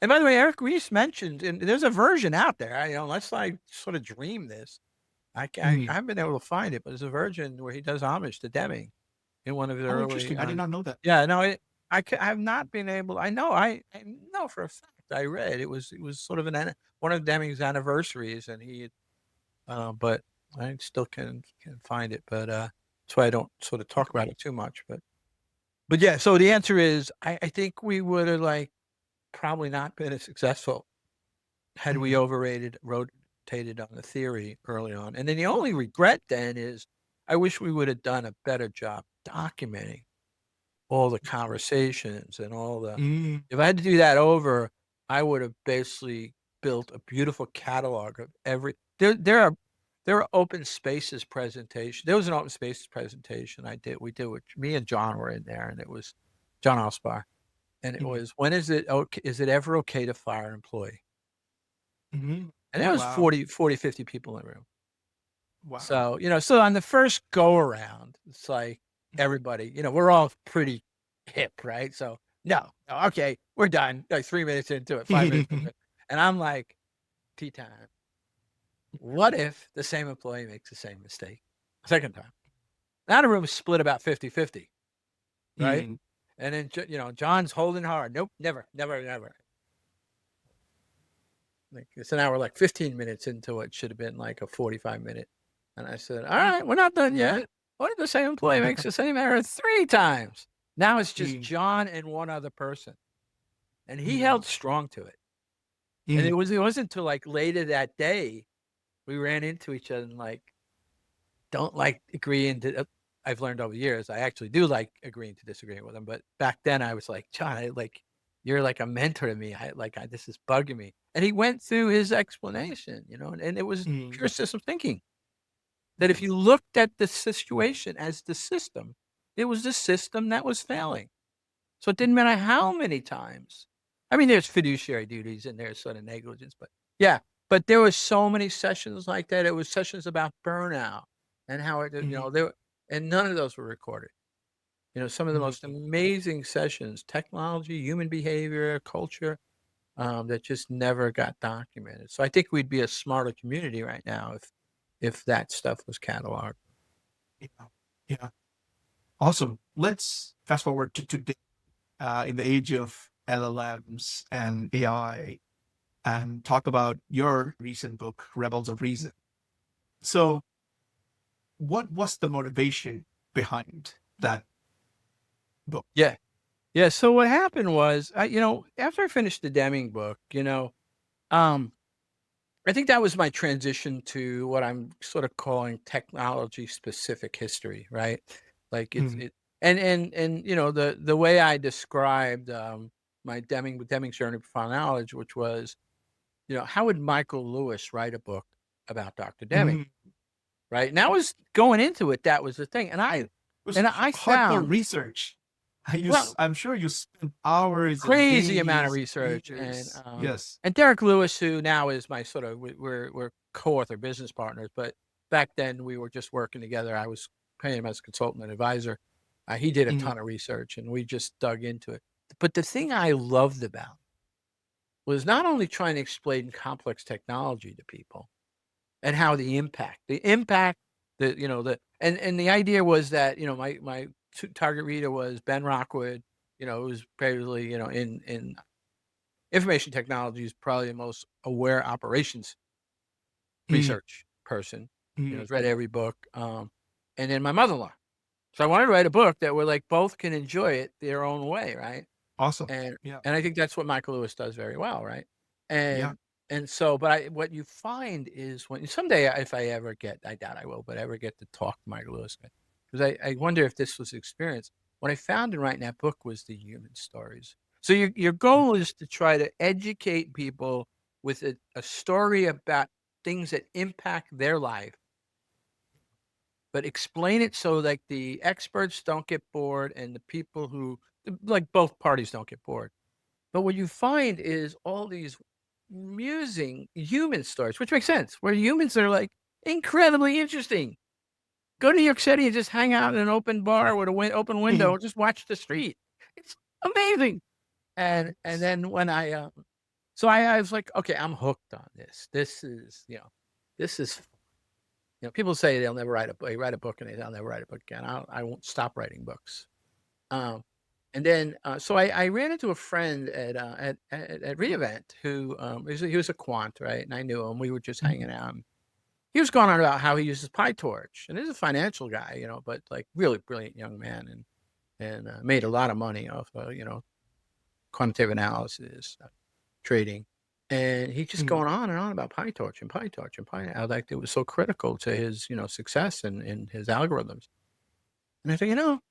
And by the way, Eric Ries mentioned, and there's a version out there, unless I sort of dream this, I haven't been able to find it, but there's a version where he does homage to Deming in one of his Oh, early, interesting. I did not know that. yeah, no, I have not been able, I know for a fact, I read it was sort of one of Deming's anniversaries, and but I still can find it, but, that's why I don't sort of talk about it too much, but yeah, so the answer is, I think we would have, like, probably not been as successful had we rotated on the theory early on. And then the only regret then is I wish we would have done a better job documenting all the conversations and all the, Mm. if I had to do that over, I would have basically built a beautiful catalog of there are open spaces presentation. There was an open spaces presentation we did with me and John were in there, and it was John Alspar. And it was, when is it ever okay to fire an employee? Mhm. And there was Wow. 50 people in the room. Wow. So, so on the first go around, it's like everybody, we're all pretty hip, right? So, no, okay, we're done. Like 3 minutes into it, 5 minutes into it. And I'm like, tea time. What if the same employee makes the same mistake second time? Now the room is split about 50-50, right? Mm. And then, John's holding hard. Nope, never, never, never. Like, so now we're like 15 minutes into it. Should have been like a 45-minute. And I said, all right, we're not done yet. What if the same employee makes the same error 3 times? Now it's just Mm. John and one other person. And he Mm. held strong to it. And it wasn't until like later that day we ran into each other and like, don't like agreeing to, I've learned over the years, I actually do like agreeing to disagree with him. But back then I was like, John, you're like a mentor to me. This is bugging me. And he went through his explanation, and it was pure system thinking. That if you looked at the situation as the system, it was the system that was failing. So it didn't matter how many times. I mean, there's fiduciary duties and there's sort of negligence, but yeah. But there were so many sessions like that. It was sessions about burnout and how it, and none of those were recorded. Some of the most amazing sessions, technology, human behavior, culture, that just never got documented. So I think we'd be a smarter community right now if that stuff was cataloged. Yeah. Yeah. Awesome. Let's fast forward to today, in the age of LLMs and AI, and talk about your recent book, Rebels of Reason. So, what was the motivation behind that book? Yeah. Yeah. So what happened was, after I finished the Deming book, I think that was my transition to what I'm sort of calling technology specific history, right? Like Mm. and the way I described my Deming's Journey to Profound Knowledge, which was, how would Michael Lewis write a book about Dr. Deming, Mm. right? And I was going into it, that was the thing. And It was I hardcore found, research. well, I'm sure you spent hours and crazy amount of days, research, years. Yes. and Derek Lewis, who now is my sort of, we're co-author business partners, but back then we were just working together. I was paying him as a consultant and advisor. He did a Mm. ton of research and we just dug into it. But the thing I loved about was not only trying to explain complex technology to people and how the impact And the idea was that, my target reader was Ben Rockwood, who's previously, in information technology, is probably the most aware operations Mm, research person, mm. has read every book. And then my mother-in-law. So I wanted to write a book that we're like both can enjoy it their own way, right? Awesome. And Yeah. and I think that's what Michael Lewis does very well, right? Yeah. And so, but what you find is when someday, if I ever get, I doubt I will, but ever get to talk to Michael Lewis, because I wonder if this was experience. What I found in writing that book was the human stories. So your goal is to try to educate people with a story about things that impact their life, but explain it so like the experts don't get bored and the people who, like, both parties don't get bored. But what you find is all these musing human stories, which makes sense, where humans are like incredibly interesting. Go to New York City and just hang out in an open bar with a open window Mhm. and just watch the street. It's amazing. And then when I was like, okay, I'm hooked on this. This is people say they'll never write a book. They write a book and they'll never write a book again. I won't stop writing books. Um, and then so I ran into a friend at re:Event who he was a quant, right? And I knew him. We were just hanging out. He was going on about how he uses PyTorch, and he's a financial guy, but like really brilliant young man, and made a lot of money off quantitative analysis, trading. And he's just Mhm. going on and on about PyTorch and PyTorch and PyTorch. Like it was so critical to his, success in his algorithms. And I thought,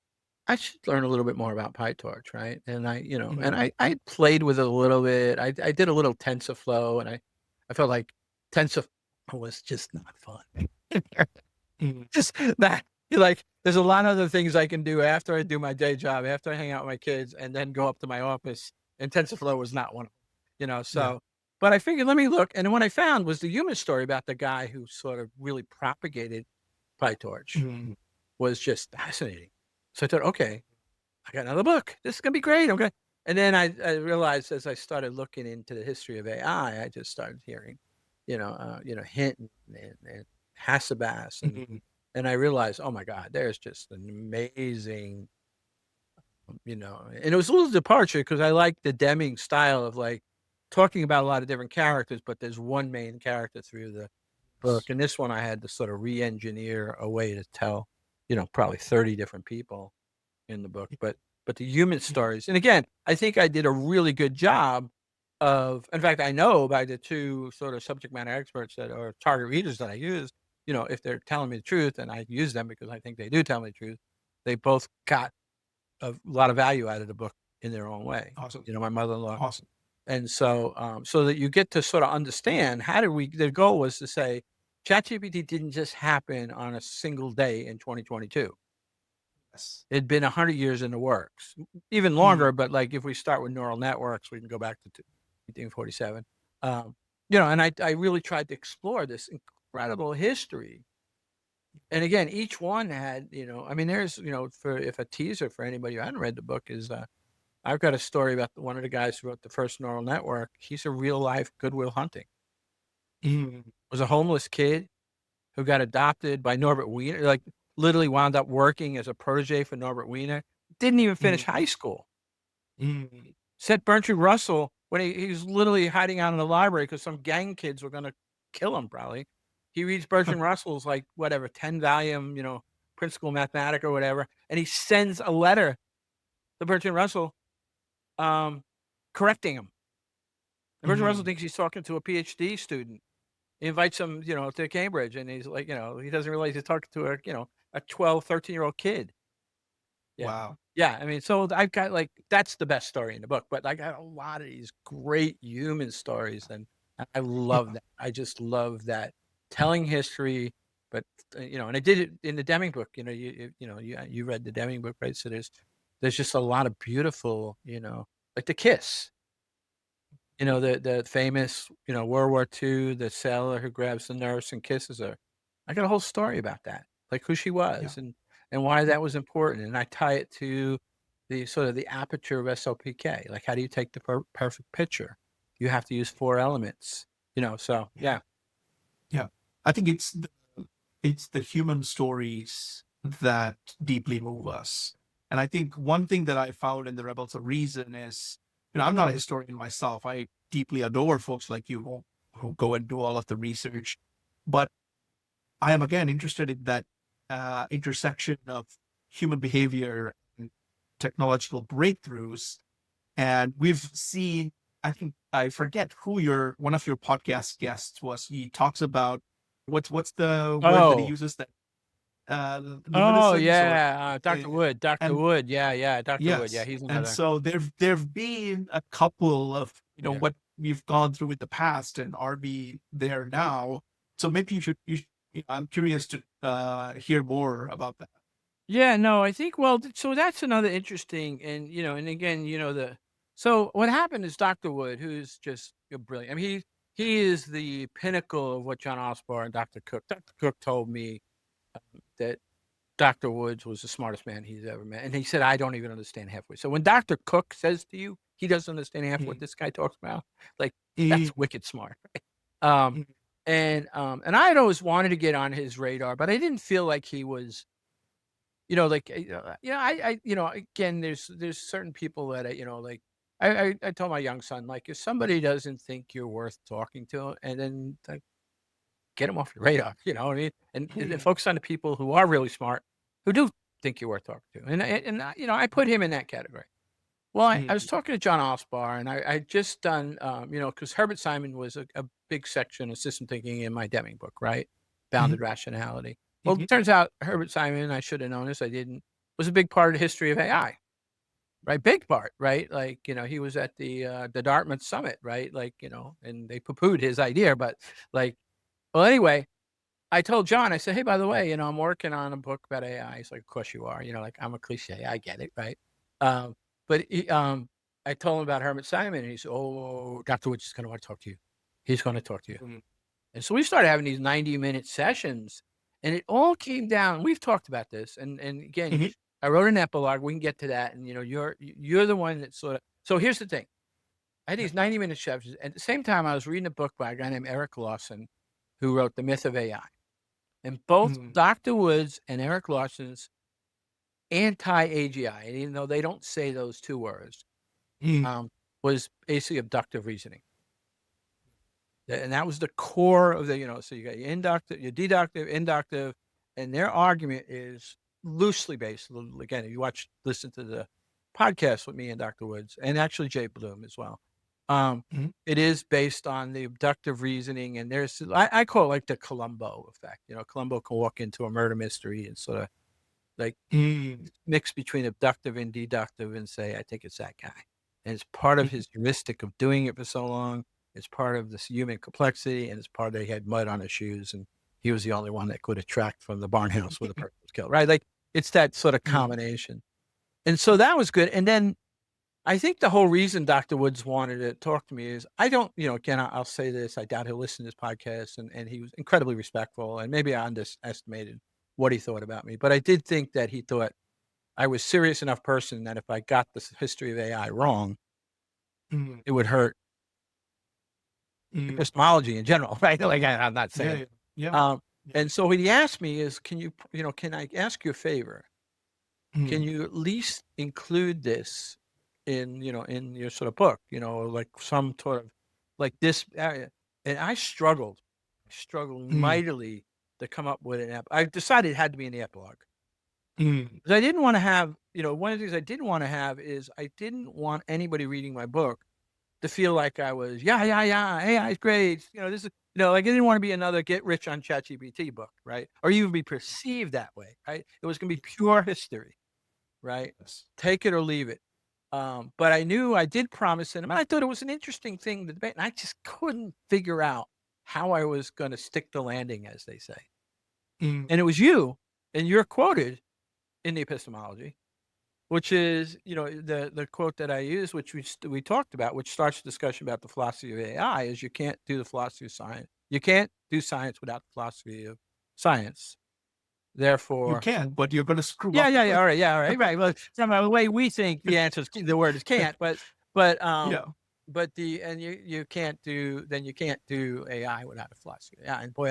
I should learn a little bit more about PyTorch, right? And Mhm. I played with it a little bit. I did a little TensorFlow, and I felt like TensorFlow was just not fun. Mhm. Just that you're like, there's a lot of other things I can do after I do my day job, after I hang out with my kids, and then go up to my office. And TensorFlow was not one of them, Yeah. So, but I figured, let me look. And what I found was the human story about the guy who sort of really propagated PyTorch Mhm. was just fascinating. So I thought, okay, I got another book. This is gonna be great. Okay. And then I realized as I started looking into the history of AI, I just started hearing, Hinton and Hassabas, Mhm. and I realized, oh my God, there's just an amazing, and it was a little departure because I like the Deming style of like talking about a lot of different characters, but there's one main character through the book. And this one I had to sort of re-engineer a way to tell, probably 30 different people in the book, but the human stories. And again, I think I did a really good job in fact, I know by the two sort of subject matter experts that are target readers that I use, if they're telling me the truth, and I use them because I think they do tell me the truth, they both got a lot of value out of the book in their own way. Awesome. My mother-in-law. Awesome. And so, so that you get to sort of understand the goal was to say, ChatGPT didn't just happen on a single day in 2022. Yes. It'd been 100 years in the works, even Mhm. longer. But like if we start with neural networks, we can go back to 1847. And I really tried to explore this incredible history. And again, each one had, I mean, there's, for if a teaser for anybody who hadn't read the book is, I've got a story about one of the guys who wrote the first neural network. He's a real life Goodwill Hunting. Mhm. Was a homeless kid who got adopted by Norbert Wiener, like literally wound up working as a protege for Norbert Wiener. Didn't even finish Mhm. high school. Mhm. Said Bertrand Russell when he was literally hiding out in the library because some gang kids were going to kill him. Probably he reads Bertrand Russell's like whatever 10-volume, Principal Mathematica or whatever, and he sends a letter to Bertrand Russell, um, correcting him. And Bertrand Russell Mhm. thinks he's talking to a PhD student. He invites him, to Cambridge, and he's like, he doesn't realize he's talking to a 12, 13-year-old kid. Yeah. Wow. Yeah, I mean, so I've got, like, that's the best story in the book, but I got a lot of these great human stories, and I love that. I just love that telling history, but, and I did it in the Deming book. You read the Deming book, right? So there's just a lot of beautiful, like the kiss, the famous, World War II, the sailor who grabs the nurse and kisses her. I got a whole story about that, like who she Yeah. was and why that was important. And I tie it to the sort of the aperture of SLPK. Like, how do you take the perfect picture? You have to use 4 elements, so Yeah. yeah. Yeah. I think it's the human stories that deeply move us. And I think one thing that I found in the Rebels of Reason is, I'm not a historian myself. I deeply adore folks like you who go and do all of the research, but I am again interested in that intersection of human behavior and technological breakthroughs. And we've seen, I think, I forget who one of your podcast guests was. He talks about what's the word that he Oh, uses, that oh luminescence or yeah, Dr. Wood, Dr. and Wood, yeah, Dr. Wood, yeah, yes. he's And another. so there've been a couple of, Yeah. what we've gone through in the past, and are we there now? So maybe I'm curious to hear more about that. Yeah, no, I think, well, so that's another interesting, and and again, so what happened is Dr. Wood, who's just brilliant. I mean, he is the pinnacle of what John Osborne and Dr. Cook. Dr. Cook told me that Dr. Woods was the smartest man he's ever met, and he said, "I don't even understand halfway." So when Dr. Cook says to you he doesn't understand half what Mm, this guy talks about, like mm, that's wicked smart. Um, mm, and I had always wanted to get on his radar, but I didn't feel like he was. Again, there's certain people that like I told my young son, like, if somebody doesn't think you're worth talking to, and then like, get them off your radar, you know what I mean? And mm, focus on the people who are really smart, who do think you're worth talking to, I put him in that category. Well, I was mm, talking to John Osbar, and I just done, because Herbert Simon was a big section of system thinking in my Deming book, right? mm, Bounded rationality. Well, it mm, turns out Herbert Simon, I should have known this, I didn't, was a big part of the history of AI, right? Big part, right? Like, he was at the Dartmouth summit, right? Like, and they poo-pooed his idea, but like, well, anyway, I told John, I said, hey, by the way, I'm working on a book about AI. He's like, of course you are. Like, I'm a cliche. I get it, right? Um, but I told him about Hermit Simon, and he said, oh, Dr. Woods is going to want to talk to you. He's going to talk to you. mm, And so we started having these 90-minute sessions, and it all came down. We've talked about this, and again, mm, I wrote an epilogue. We can get to that, and you're the one that sort of. So here's the thing: I had these 90-minute sessions. At the same time, I was reading a book by a guy named Eric Lawson, who wrote The Myth of AI. And both mm, Dr. Woods and Eric Lawson's anti-AGI, even though they don't say those two words, mm, was basically abductive reasoning. And that was the core of so you got your inductive, your deductive, inductive, and their argument is loosely based. Again, if you listen to the podcast with me and Dr. Woods, and actually Jay Bloom as well. mm, It is based on the abductive reasoning, and I call it like the Columbo effect. Columbo can walk into a murder mystery and sort of like mm, mix between abductive and deductive and say, I think it's that guy. And it's part of mm, his heuristic of doing it for so long. It's part of this human complexity, and it's part that he had mud on his shoes, and he was the only one that could attract from the barn house where the person was killed, right? Like, it's that sort of mm, combination. And so that was good. And then I think the whole reason Dr. Woods wanted to talk to me is I don't, again, I'll say this, I doubt he'll listen to this podcast, and he was incredibly respectful, and maybe I underestimated what he thought about me, but I did think that he thought I was serious enough person that if I got the history of AI wrong, mm, it would hurt mm. epistemology in general, right? Like, I'm not Yeah, saying. yeah, yeah, Um, yeah. and so what he asked me is, can I ask you a favor? Can Mm, you at least include this in your sort of book, like some sort of like this area? And I struggled mm, mightily to come up with I decided it had to be in the epilogue. mm, Because I didn't want to have, one of the things I didn't want to have is I didn't want anybody reading my book to feel like I was, yeah, AI is great. This is, like, I didn't want to be another get rich on ChatGPT book, right? Or even be perceived that way, right? It was going to be pure history, right? yes. Take it or leave it. But I knew I did promise him, and I thought it was an interesting thing to debate, and I just couldn't figure out how I was going to stick the landing, as they say. Mm, And it was you, and you're quoted in the epistemology, which is, the quote that I use, which we talked about, which starts the discussion about the philosophy of AI, is you can't do the philosophy of science. You can't do science without the philosophy of science. you Therefore, can, but you're going to screw yeah, up. all right, right. Well, somehow the way we think the answer is the word is can't, but Yeah. you can't do AI without a philosophy. Yeah, and boy,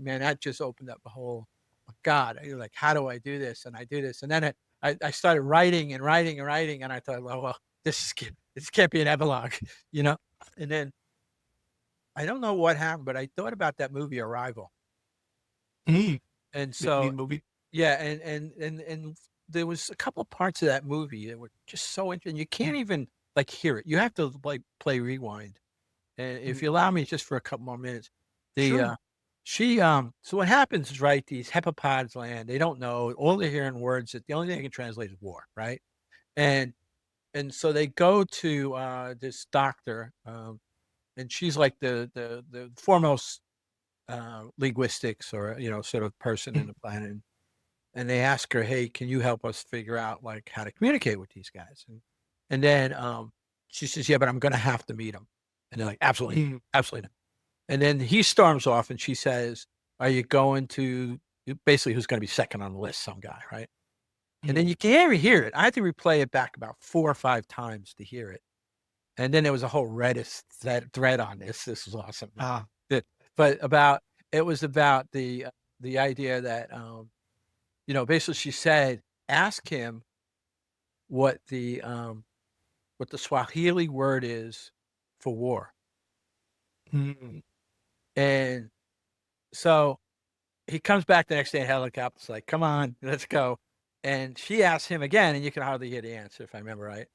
man, that just opened up a whole. God, you're like, how do I do this? And I do this. And then I started writing and writing and writing. And I thought, well, this can't be an epilogue, And then I don't know what happened, but I thought about that movie Arrival. Mm. And The Alien so, movie. yeah. And there was a couple of parts of that movie that were just so interesting. You can't even like hear it. You have to like play rewind. And if you allow me just for a couple more minutes, Sure. So what happens is, right, these hepapods land, they don't know, all they're hearing words that the only thing they can translate is war, right? And so they go to this doctor, and she's like the foremost linguistics or sort of person in the planet. And they ask her, hey, can you help us figure out like how to communicate with these guys? And then she says, yeah, but I'm gonna have to meet them. And they're like, absolutely, absolutely not. And then he storms off and she says, are you going to basically who's going to be second on the list, some guy, right? And then you can't even hear it. I had to replay it back about 4 or 5 times to hear it. And then there was a whole Reddit thread on this. This was awesome. But it was about the idea that, basically she said, ask him what the Swahili word is for war. And so he comes back the next day in helicopter. It's like, come on, let's go. And she asks him again, and you can hardly hear the answer, if I remember right.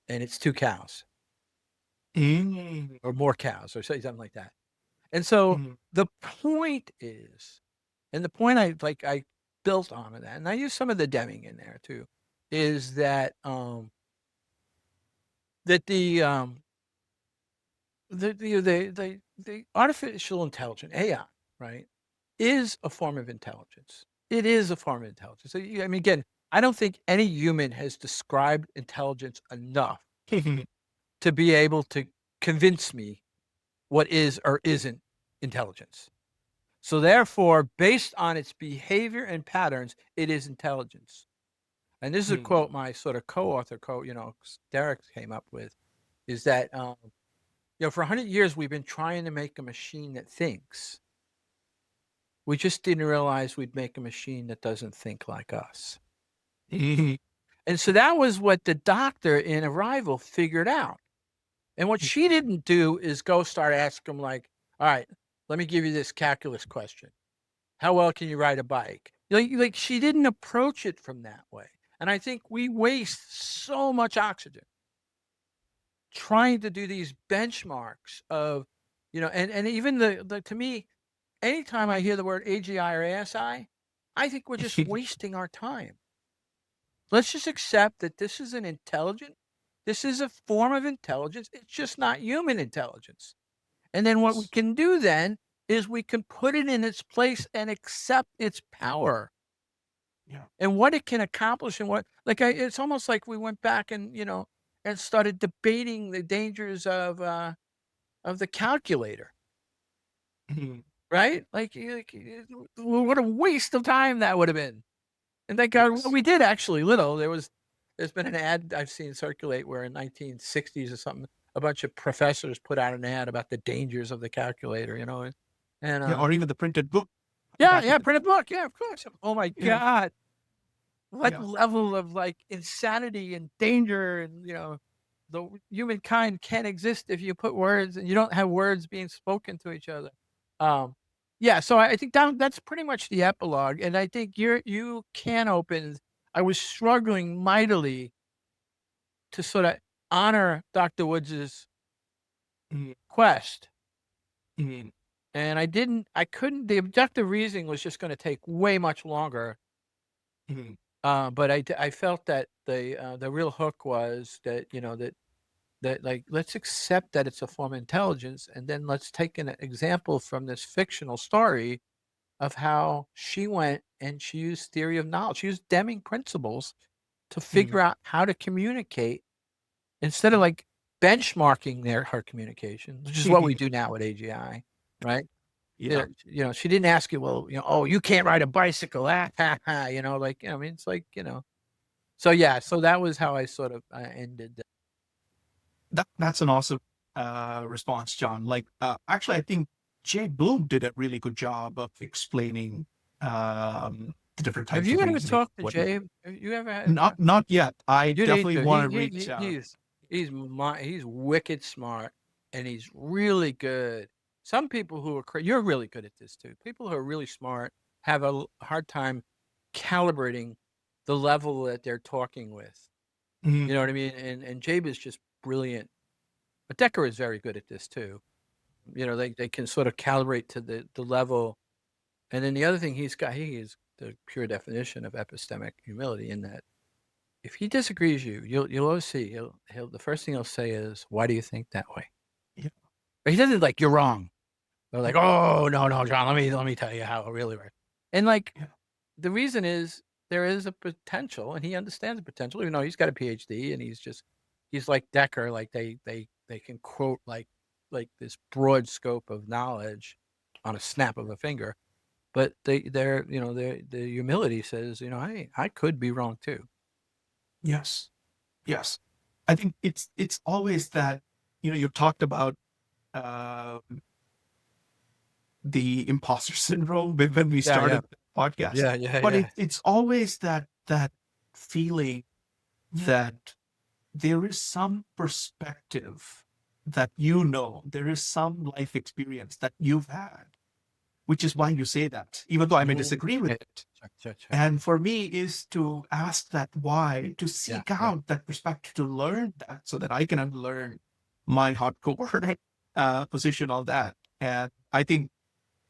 And it's 2 cows or more cows or something like that. And so the point is, and the point I built on that, and I used some of the Deming in there too, is that the artificial intelligence, AI, right, is a form of intelligence. It is a form of intelligence. So, I mean, again, I don't think any human has described intelligence enough to be able to convince me what is or isn't intelligence. So therefore, based on its behavior and patterns, it is intelligence. And this is a quote my sort of co-author, Derek came up with, is that, for 100 years, we've been trying to make a machine that thinks. We just didn't realize we'd make a machine that doesn't think like us. And so that was what the doctor in Arrival figured out. And what she didn't do is go start asking him like, all right, let me give you this calculus question. How well can you ride a bike? Like she didn't approach it from that way. And I think we waste so much oxygen trying to do these benchmarks of, and even to me, anytime I hear the word AGI or ASI, I think we're just wasting our time. Let's just accept that this is this is a form of intelligence. It's just not human intelligence. And then what we can do then is we can put it in its place and accept its power. Yeah. And what it can accomplish and it's almost like we went back and, and started debating the dangers of the calculator. Right? Like, what a waste of time that would have been. And thank God, well, we did actually little. There's been an ad I've seen circulate where in 1960s or something, a bunch of professors put out an ad about the dangers of the calculator, and or even the printed book. Printed book. Yeah, of course. Oh my God. What level of like insanity and danger and, the humankind can't exist if you put words and you don't have words being spoken to each other. So I think that's pretty much the epilogue. And I think you can open. I was struggling mightily to sort of honor Dr. Woods's quest. And I couldn't, the objective reasoning was just going to take way much longer. But I felt that the real hook was that, that like, let's accept that it's a form of intelligence. And then let's take an example from this fictional story of how she went and she used theory of knowledge. She used Deming principles to figure out how to communicate instead of like benchmarking her communication, which is what we do now with AGI, right? Yeah. She didn't ask you, well, oh, you can't ride a bicycle. It's like, so that was how I sort of ended. That's an awesome response, John. Like, actually, I think Jay Bloom did a really good job of explaining different Have types you of ever reasoning, talked to whatnot. Jabe? Have you ever had? Not yet. I You need definitely to. want to reach out. He's wicked smart, and he's really good. Some people who are you're really good at this too. People who are really smart have a hard time calibrating the level that they're talking with. Mhm. You know what I mean? And Jabe is just brilliant. But Decker is very good at this too. You know, they can sort of calibrate to the level. And then the other thing he is the pure definition of epistemic humility in that if he disagrees you'll always see he'll the first thing he'll say is, why do you think that way? Yeah. But he doesn't like, you're wrong. They're like, oh no, John, let me tell you how it really works. And like Yeah. the reason is there is a potential, and he understands the potential, even though he's got a PhD and he's like Decker, like they can quote like this broad scope of knowledge on a snap of a finger. But their humility says, hey, I could be wrong too. Yes. Yes. I think it's always that, you talked about um, the imposter syndrome when we started the podcast, but Yeah. it's always that feeling that there is some perspective that there is some life experience that you've had, which is why you say that, even though I may disagree with it. Sure. And for me is to ask that why, to seek out that perspective, to learn that so that I can unlearn my hardcore position on that. And I think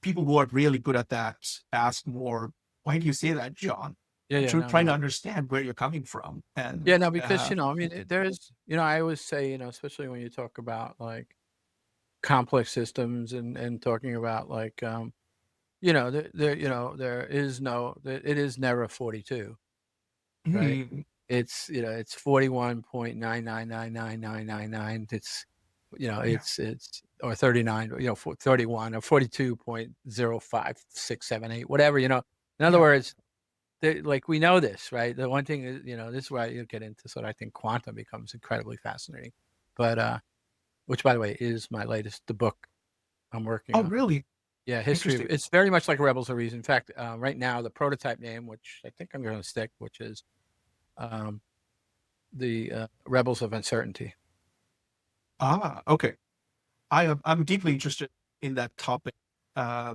people who are really good at that ask more, why do you say that, John? Trying to understand where you're coming from. And yeah, no, because I mean, there's I always say, especially when you talk about like complex systems and talking about like it is never 42, right? Mhm. It's 41.9999999. It's it's or 39, 31 or 42.05678, whatever, in other words, like we know this, right? The one thing is, this is where you get into sort of, I think quantum becomes incredibly fascinating, but which by the way is the book I'm working Oh, on. really? Yeah, history. Interesting. It's very much like Rebels of Reason. In fact, right now the prototype name, which I think I'm going to stick, which is um, the Rebels of Uncertainty. Okay. I'm deeply interested in that topic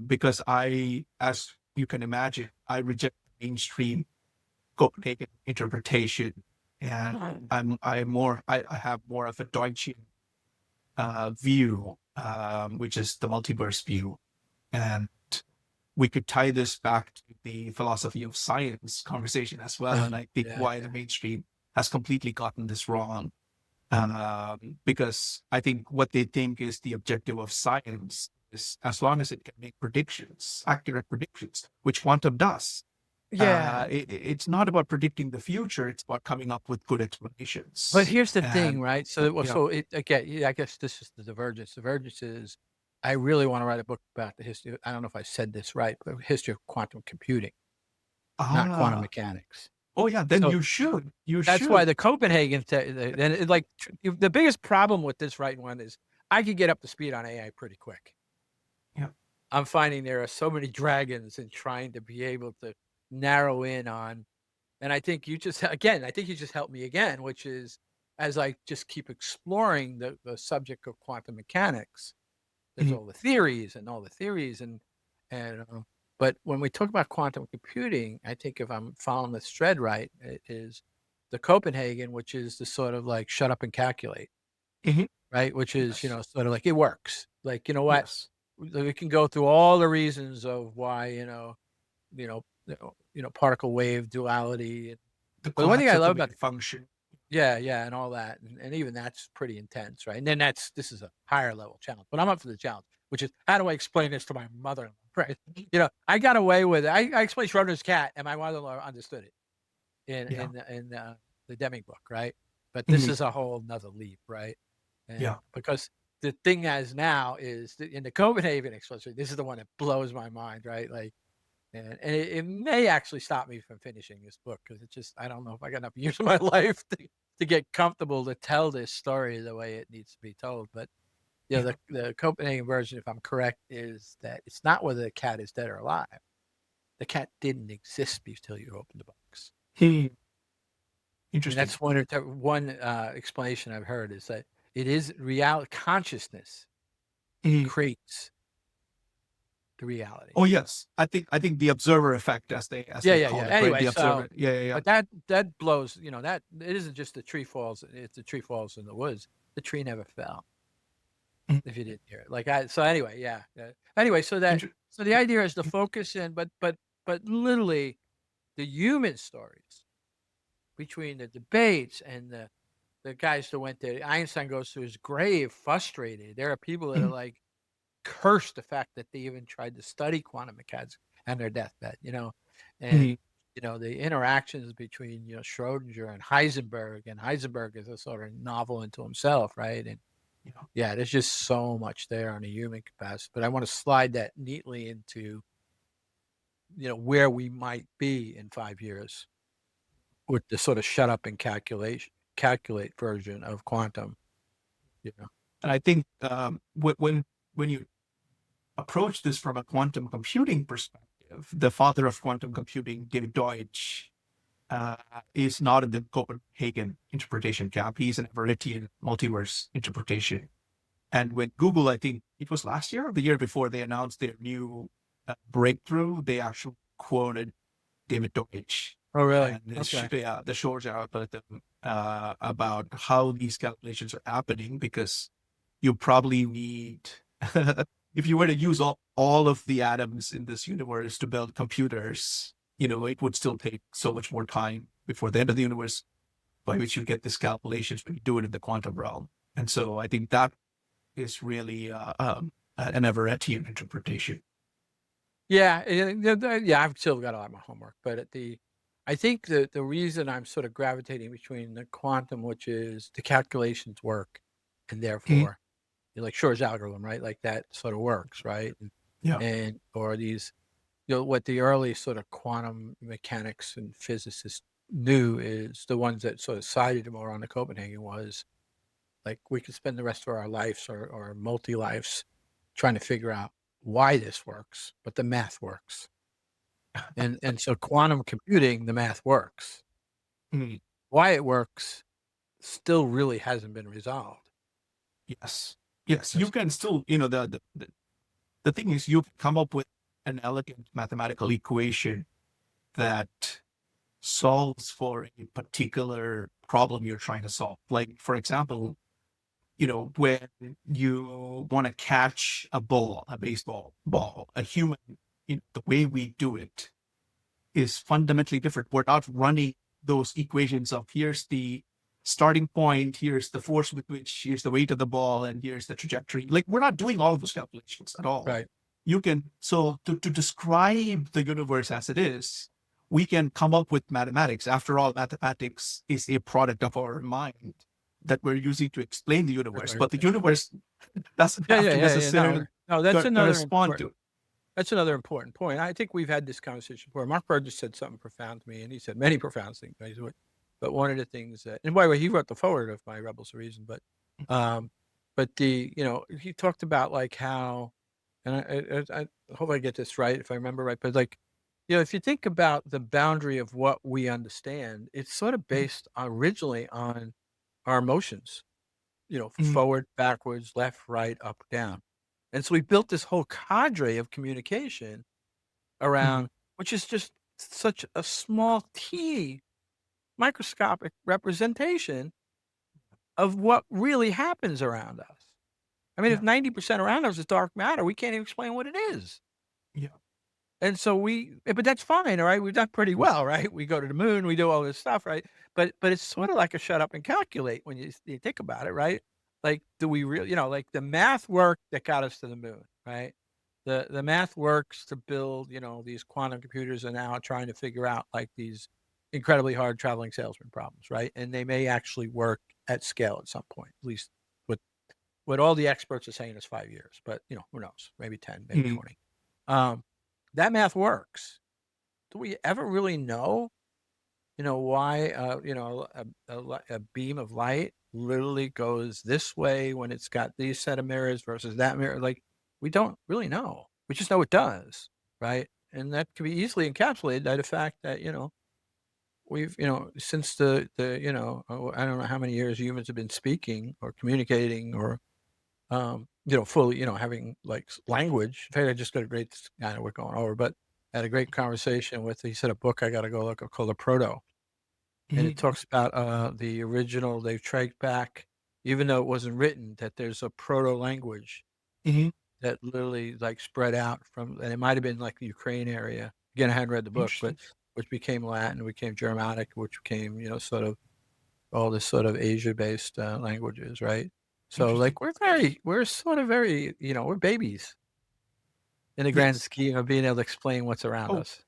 because as you can imagine, I reject mainstream Copenhagen interpretation, and I have more of a Deutschian view, which is the multiverse view, and we could tie this back to the philosophy of science conversation as well. And I think why the mainstream has completely gotten this wrong, because I think what they think is the objective of science is as long as it can make predictions, accurate predictions, which quantum does. It's not about predicting the future. It's about coming up with good explanations. But here's the thing, And right? So it again, I guess this is the divergence. Divergence is, I really want to write a book about the history. I don't know if I said this right, but history of quantum computing, not quantum mechanics. Oh yeah, then So you should. that's why the Copenhagen, and like the biggest problem with this right one is I could get up to speed on AI pretty quick. Yeah. I'm finding there are so many dragons in trying to be able to narrow in on, and I think you just helped me again, which is as I just keep exploring the subject of quantum mechanics, there's all the theories and but when we talk about quantum computing, I think if I'm following this thread right, it is the Copenhagen, which is the sort of like shut up and calculate, right? Which is, sort of like it works. Like, what? Yes. We can go through all the reasons of why, particle wave duality. The But the one thing collapse I of love the about wave function. and all that, and even that's pretty intense, right? And then this is a higher level challenge, but I'm up for the challenge, which is how do I explain this to my mother-in-law, right? I got away with it. I explained Schrodinger's cat, and my mother-in-law understood it in the Deming book, right? But this is a whole nother leap, right? And because the thing as now is in the Copenhagen especially, this is the one that blows my mind, right? Like, and it may actually stop me from finishing this book because it just, I don't know if I got enough years of my life to get comfortable to tell this story the way it needs to be told. But the Copenhagen version, if I'm correct, is that it's not whether the cat is dead or alive. the cat didn't exist until you opened the box. Hmm. And Interesting. that's one explanation I've heard, is that it is reality. Consciousness Hmm. creates the reality. Oh yes, I think the observer effect, as they Yeah. call it, right? Anyway, The so observer. Yeah. but that blows. That it isn't just the tree falls. It's the tree falls in the woods. The tree never fell. Mhm. If you didn't hear it, so anyway, yeah. Anyway, so the idea is to focus in, but literally the human stories between the debates and the guys that went there. Einstein goes to his grave frustrated. There are people that are like curse the fact that they even tried to study quantum mechanics on their deathbed, and Mhm. the interactions between Schrodinger and Heisenberg is a sort of novel into himself, right? And yeah, there's just so much there on a human capacity, but I want to slide that neatly into where we might be in 5 years with the sort of shut up and calculate version of quantum. And I think when you approach this from a quantum computing perspective, the father of quantum computing, David Deutsch, uh, is not in the Copenhagen interpretation camp. He's an Everettian multiverse interpretation. And when Google, I think it was last year or the year before, they announced their new breakthrough, they actually quoted David Deutsch. Oh, really? And Okay. the short algorithm about how these calculations are happening, because you probably need, if you were to use all of the atoms in this universe to build computers, it would still take so much more time before the end of the universe by which you get these calculations when you do it in the quantum realm. And so I think that is really an Everettian interpretation. Yeah, yeah. I've still got a lot of my homework, but I think the reason I'm sort of gravitating between the quantum, which is the calculations work, and Mhm. therefore, like Shor's algorithm, right? Like that sort of works, right? Yeah. And or these, what the early sort of quantum mechanics and physicists knew is the ones that sort of sided more on the Copenhagen was like we could spend the rest of our lives or multi-lives trying to figure out why this works, but the math works. And so quantum computing, the math works. Mhm. Why it works still really hasn't been resolved. Yes. Yes. You That's can still, the thing is, you come up with an elegant mathematical equation that solves for a particular problem you're trying to solve. Like, for example, when you want to catch a ball, a baseball ball, a human, the way we do it is fundamentally different. We're not running those equations of here's the starting point, here's the force with which, here's the weight of the ball, and here's the trajectory. Like, we're not doing all of those calculations at all. right. You can, so to describe the universe as it is, we can come up with mathematics. After all, mathematics is a product of our mind that we're using to explain the universe, Right. but the universe doesn't Yeah, have yeah, to yeah, yeah. necessarily No, that's another correspond important. to it. That's another important point. I think we've had this conversation before. Mark Burgess said something profound to me, and he said many profound things. But one of the things that, and by the way, he wrote the forward of my Rebels of Reason. Um, but he talked about like how, and I hope I get this right if I remember right. But like, if you think about the boundary of what we understand, it's sort of based originally on our emotions. Mhm. Forward, backwards, left, right, up, down. And so we built this whole cadre of communication Mhm. around, which is just such a small t microscopic representation of what really happens around us. I mean, if Yeah. 90% around us is dark matter, we can't even explain what it is. Yeah. And so but that's fine, all right? We've done pretty well, right? We go to the moon, we do all this stuff, right? But it's sort of like a shut up and calculate when you think about it, right? Like, do we really, like the math work that got us to the moon, right? The math works to build, these quantum computers are now trying to figure out like these incredibly hard traveling salesman problems, right? And they may actually work at scale at some point, at least what all the experts are saying is 5 years, but who knows? Maybe 10, maybe Mhm. 20. Um, that math works. Do we ever really know, why, a beam of light literally goes this way when it's got these set of mirrors versus that mirror? Like, we don't really know. We just know it does, right? And that can be easily encapsulated by the fact that, we've, since the, I don't know how many years humans have been speaking or communicating or, fully, having like language. In fact, I just got a great, I know we're going over, but I had a great conversation with, he said a book I got to go look up called The Proto. And it talks about the original, they've tracked back, even though it wasn't written, that there's a proto language that literally like spread out from, and it might have been like the Ukraine area. Again, I hadn't read the book, but which became Latin, became Germanic, which became, sort of all this sort of Asia-based languages, right? So like we're sort of very, we're babies in the grand scheme of being able to explain what's around us.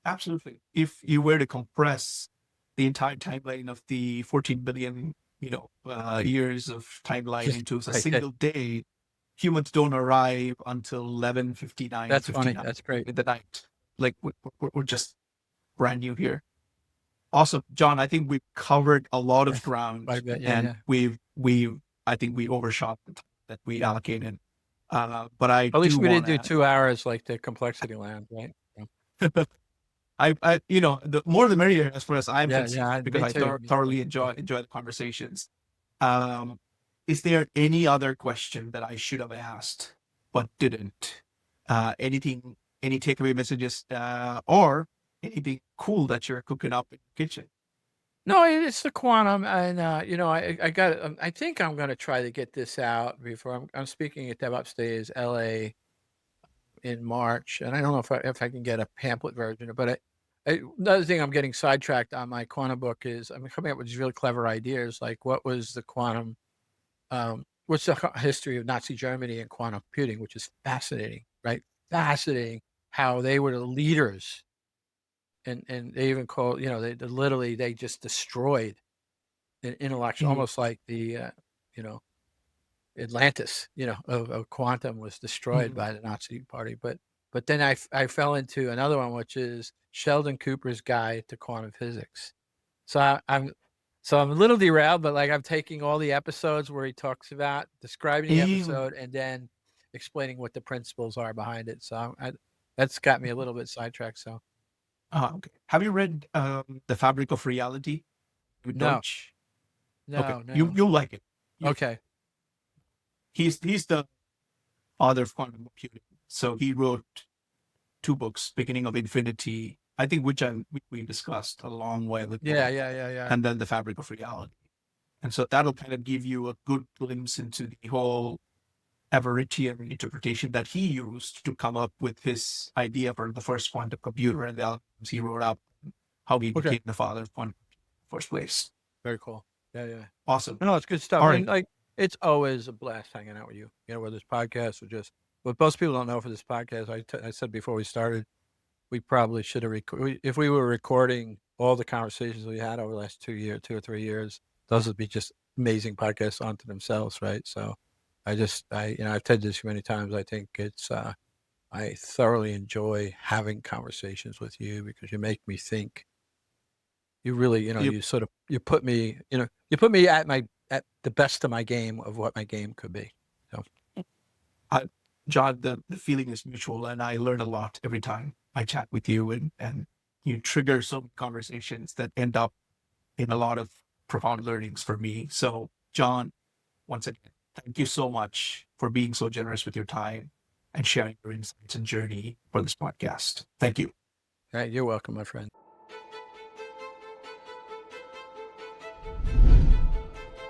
Absolutely. If you were to compress the entire timeline of the 14 billion, years of timeline into a single day, humans don't arrive until 11:59. That's funny. That's great. In the night. Like we're just brand new here. Awesome, John. I think we've covered a lot of ground, and I think we overshot the time that we allocated. But at least we didn't do 2 hours like the Complexity Land, right? The more the merrier as far as I'm concerned, because I thoroughly enjoy the conversations. Is there any other question that I should have asked but didn't? Any takeaway messages, or anything cool that you're cooking up in the kitchen? No, it's the quantum, and I think I'm going to try to get this out before I'm speaking at DevOps Days LA in March, and I don't know if I can get a pamphlet version, but another thing I'm getting sidetracked on my quantum book is I'm coming up with these really clever ideas, like what was the quantum, what's the history of Nazi Germany and quantum computing, which is fascinating, right? Fascinating how they were the leaders. And they even call, they just destroyed an intellectual, almost like the, Atlantis, of quantum was destroyed by the Nazi party. But then I fell into another one, which is Sheldon Cooper's Guide to Quantum Physics. So I'm a little derailed, but like I'm taking all the episodes where he talks about describing the episode and then explaining what the principles are behind it. So that's got me a little bit sidetracked. So. Okay. Have you read The Fabric of Reality? No. No. You'll like it. Okay. He's the author of quantum computing. So he wrote 2 books, Beginning of Infinity, I think, which we discussed a long while ago. Yeah. And then The Fabric of Reality. And so that'll kind of give you a good glimpse into the whole Everettian interpretation that he used to come up with his idea for the first quantum computer, and the algorithms he wrote up, how he became the father of quantum in the first place. Very cool. Yeah. Awesome. No, it's good stuff. All right. And like it's always a blast hanging out with you. Whether it's podcasts or just what most people don't know for this podcast. I said before we started, we probably should have if we were recording all the conversations we had over the last 2 or 3 years, those would be just amazing podcasts onto themselves, right? So I've said this many times. I think it's, I thoroughly enjoy having conversations with you because you make me think. You really, you put me at the best of my game of what my game could be. So, John, the feeling is mutual, and I learn a lot every time I chat with you, and you trigger some conversations that end up in a lot of profound learnings for me. So, John, once again, thank you so much for being so generous with your time and sharing your insights and journey for this podcast. Thank you. You're welcome, my friend.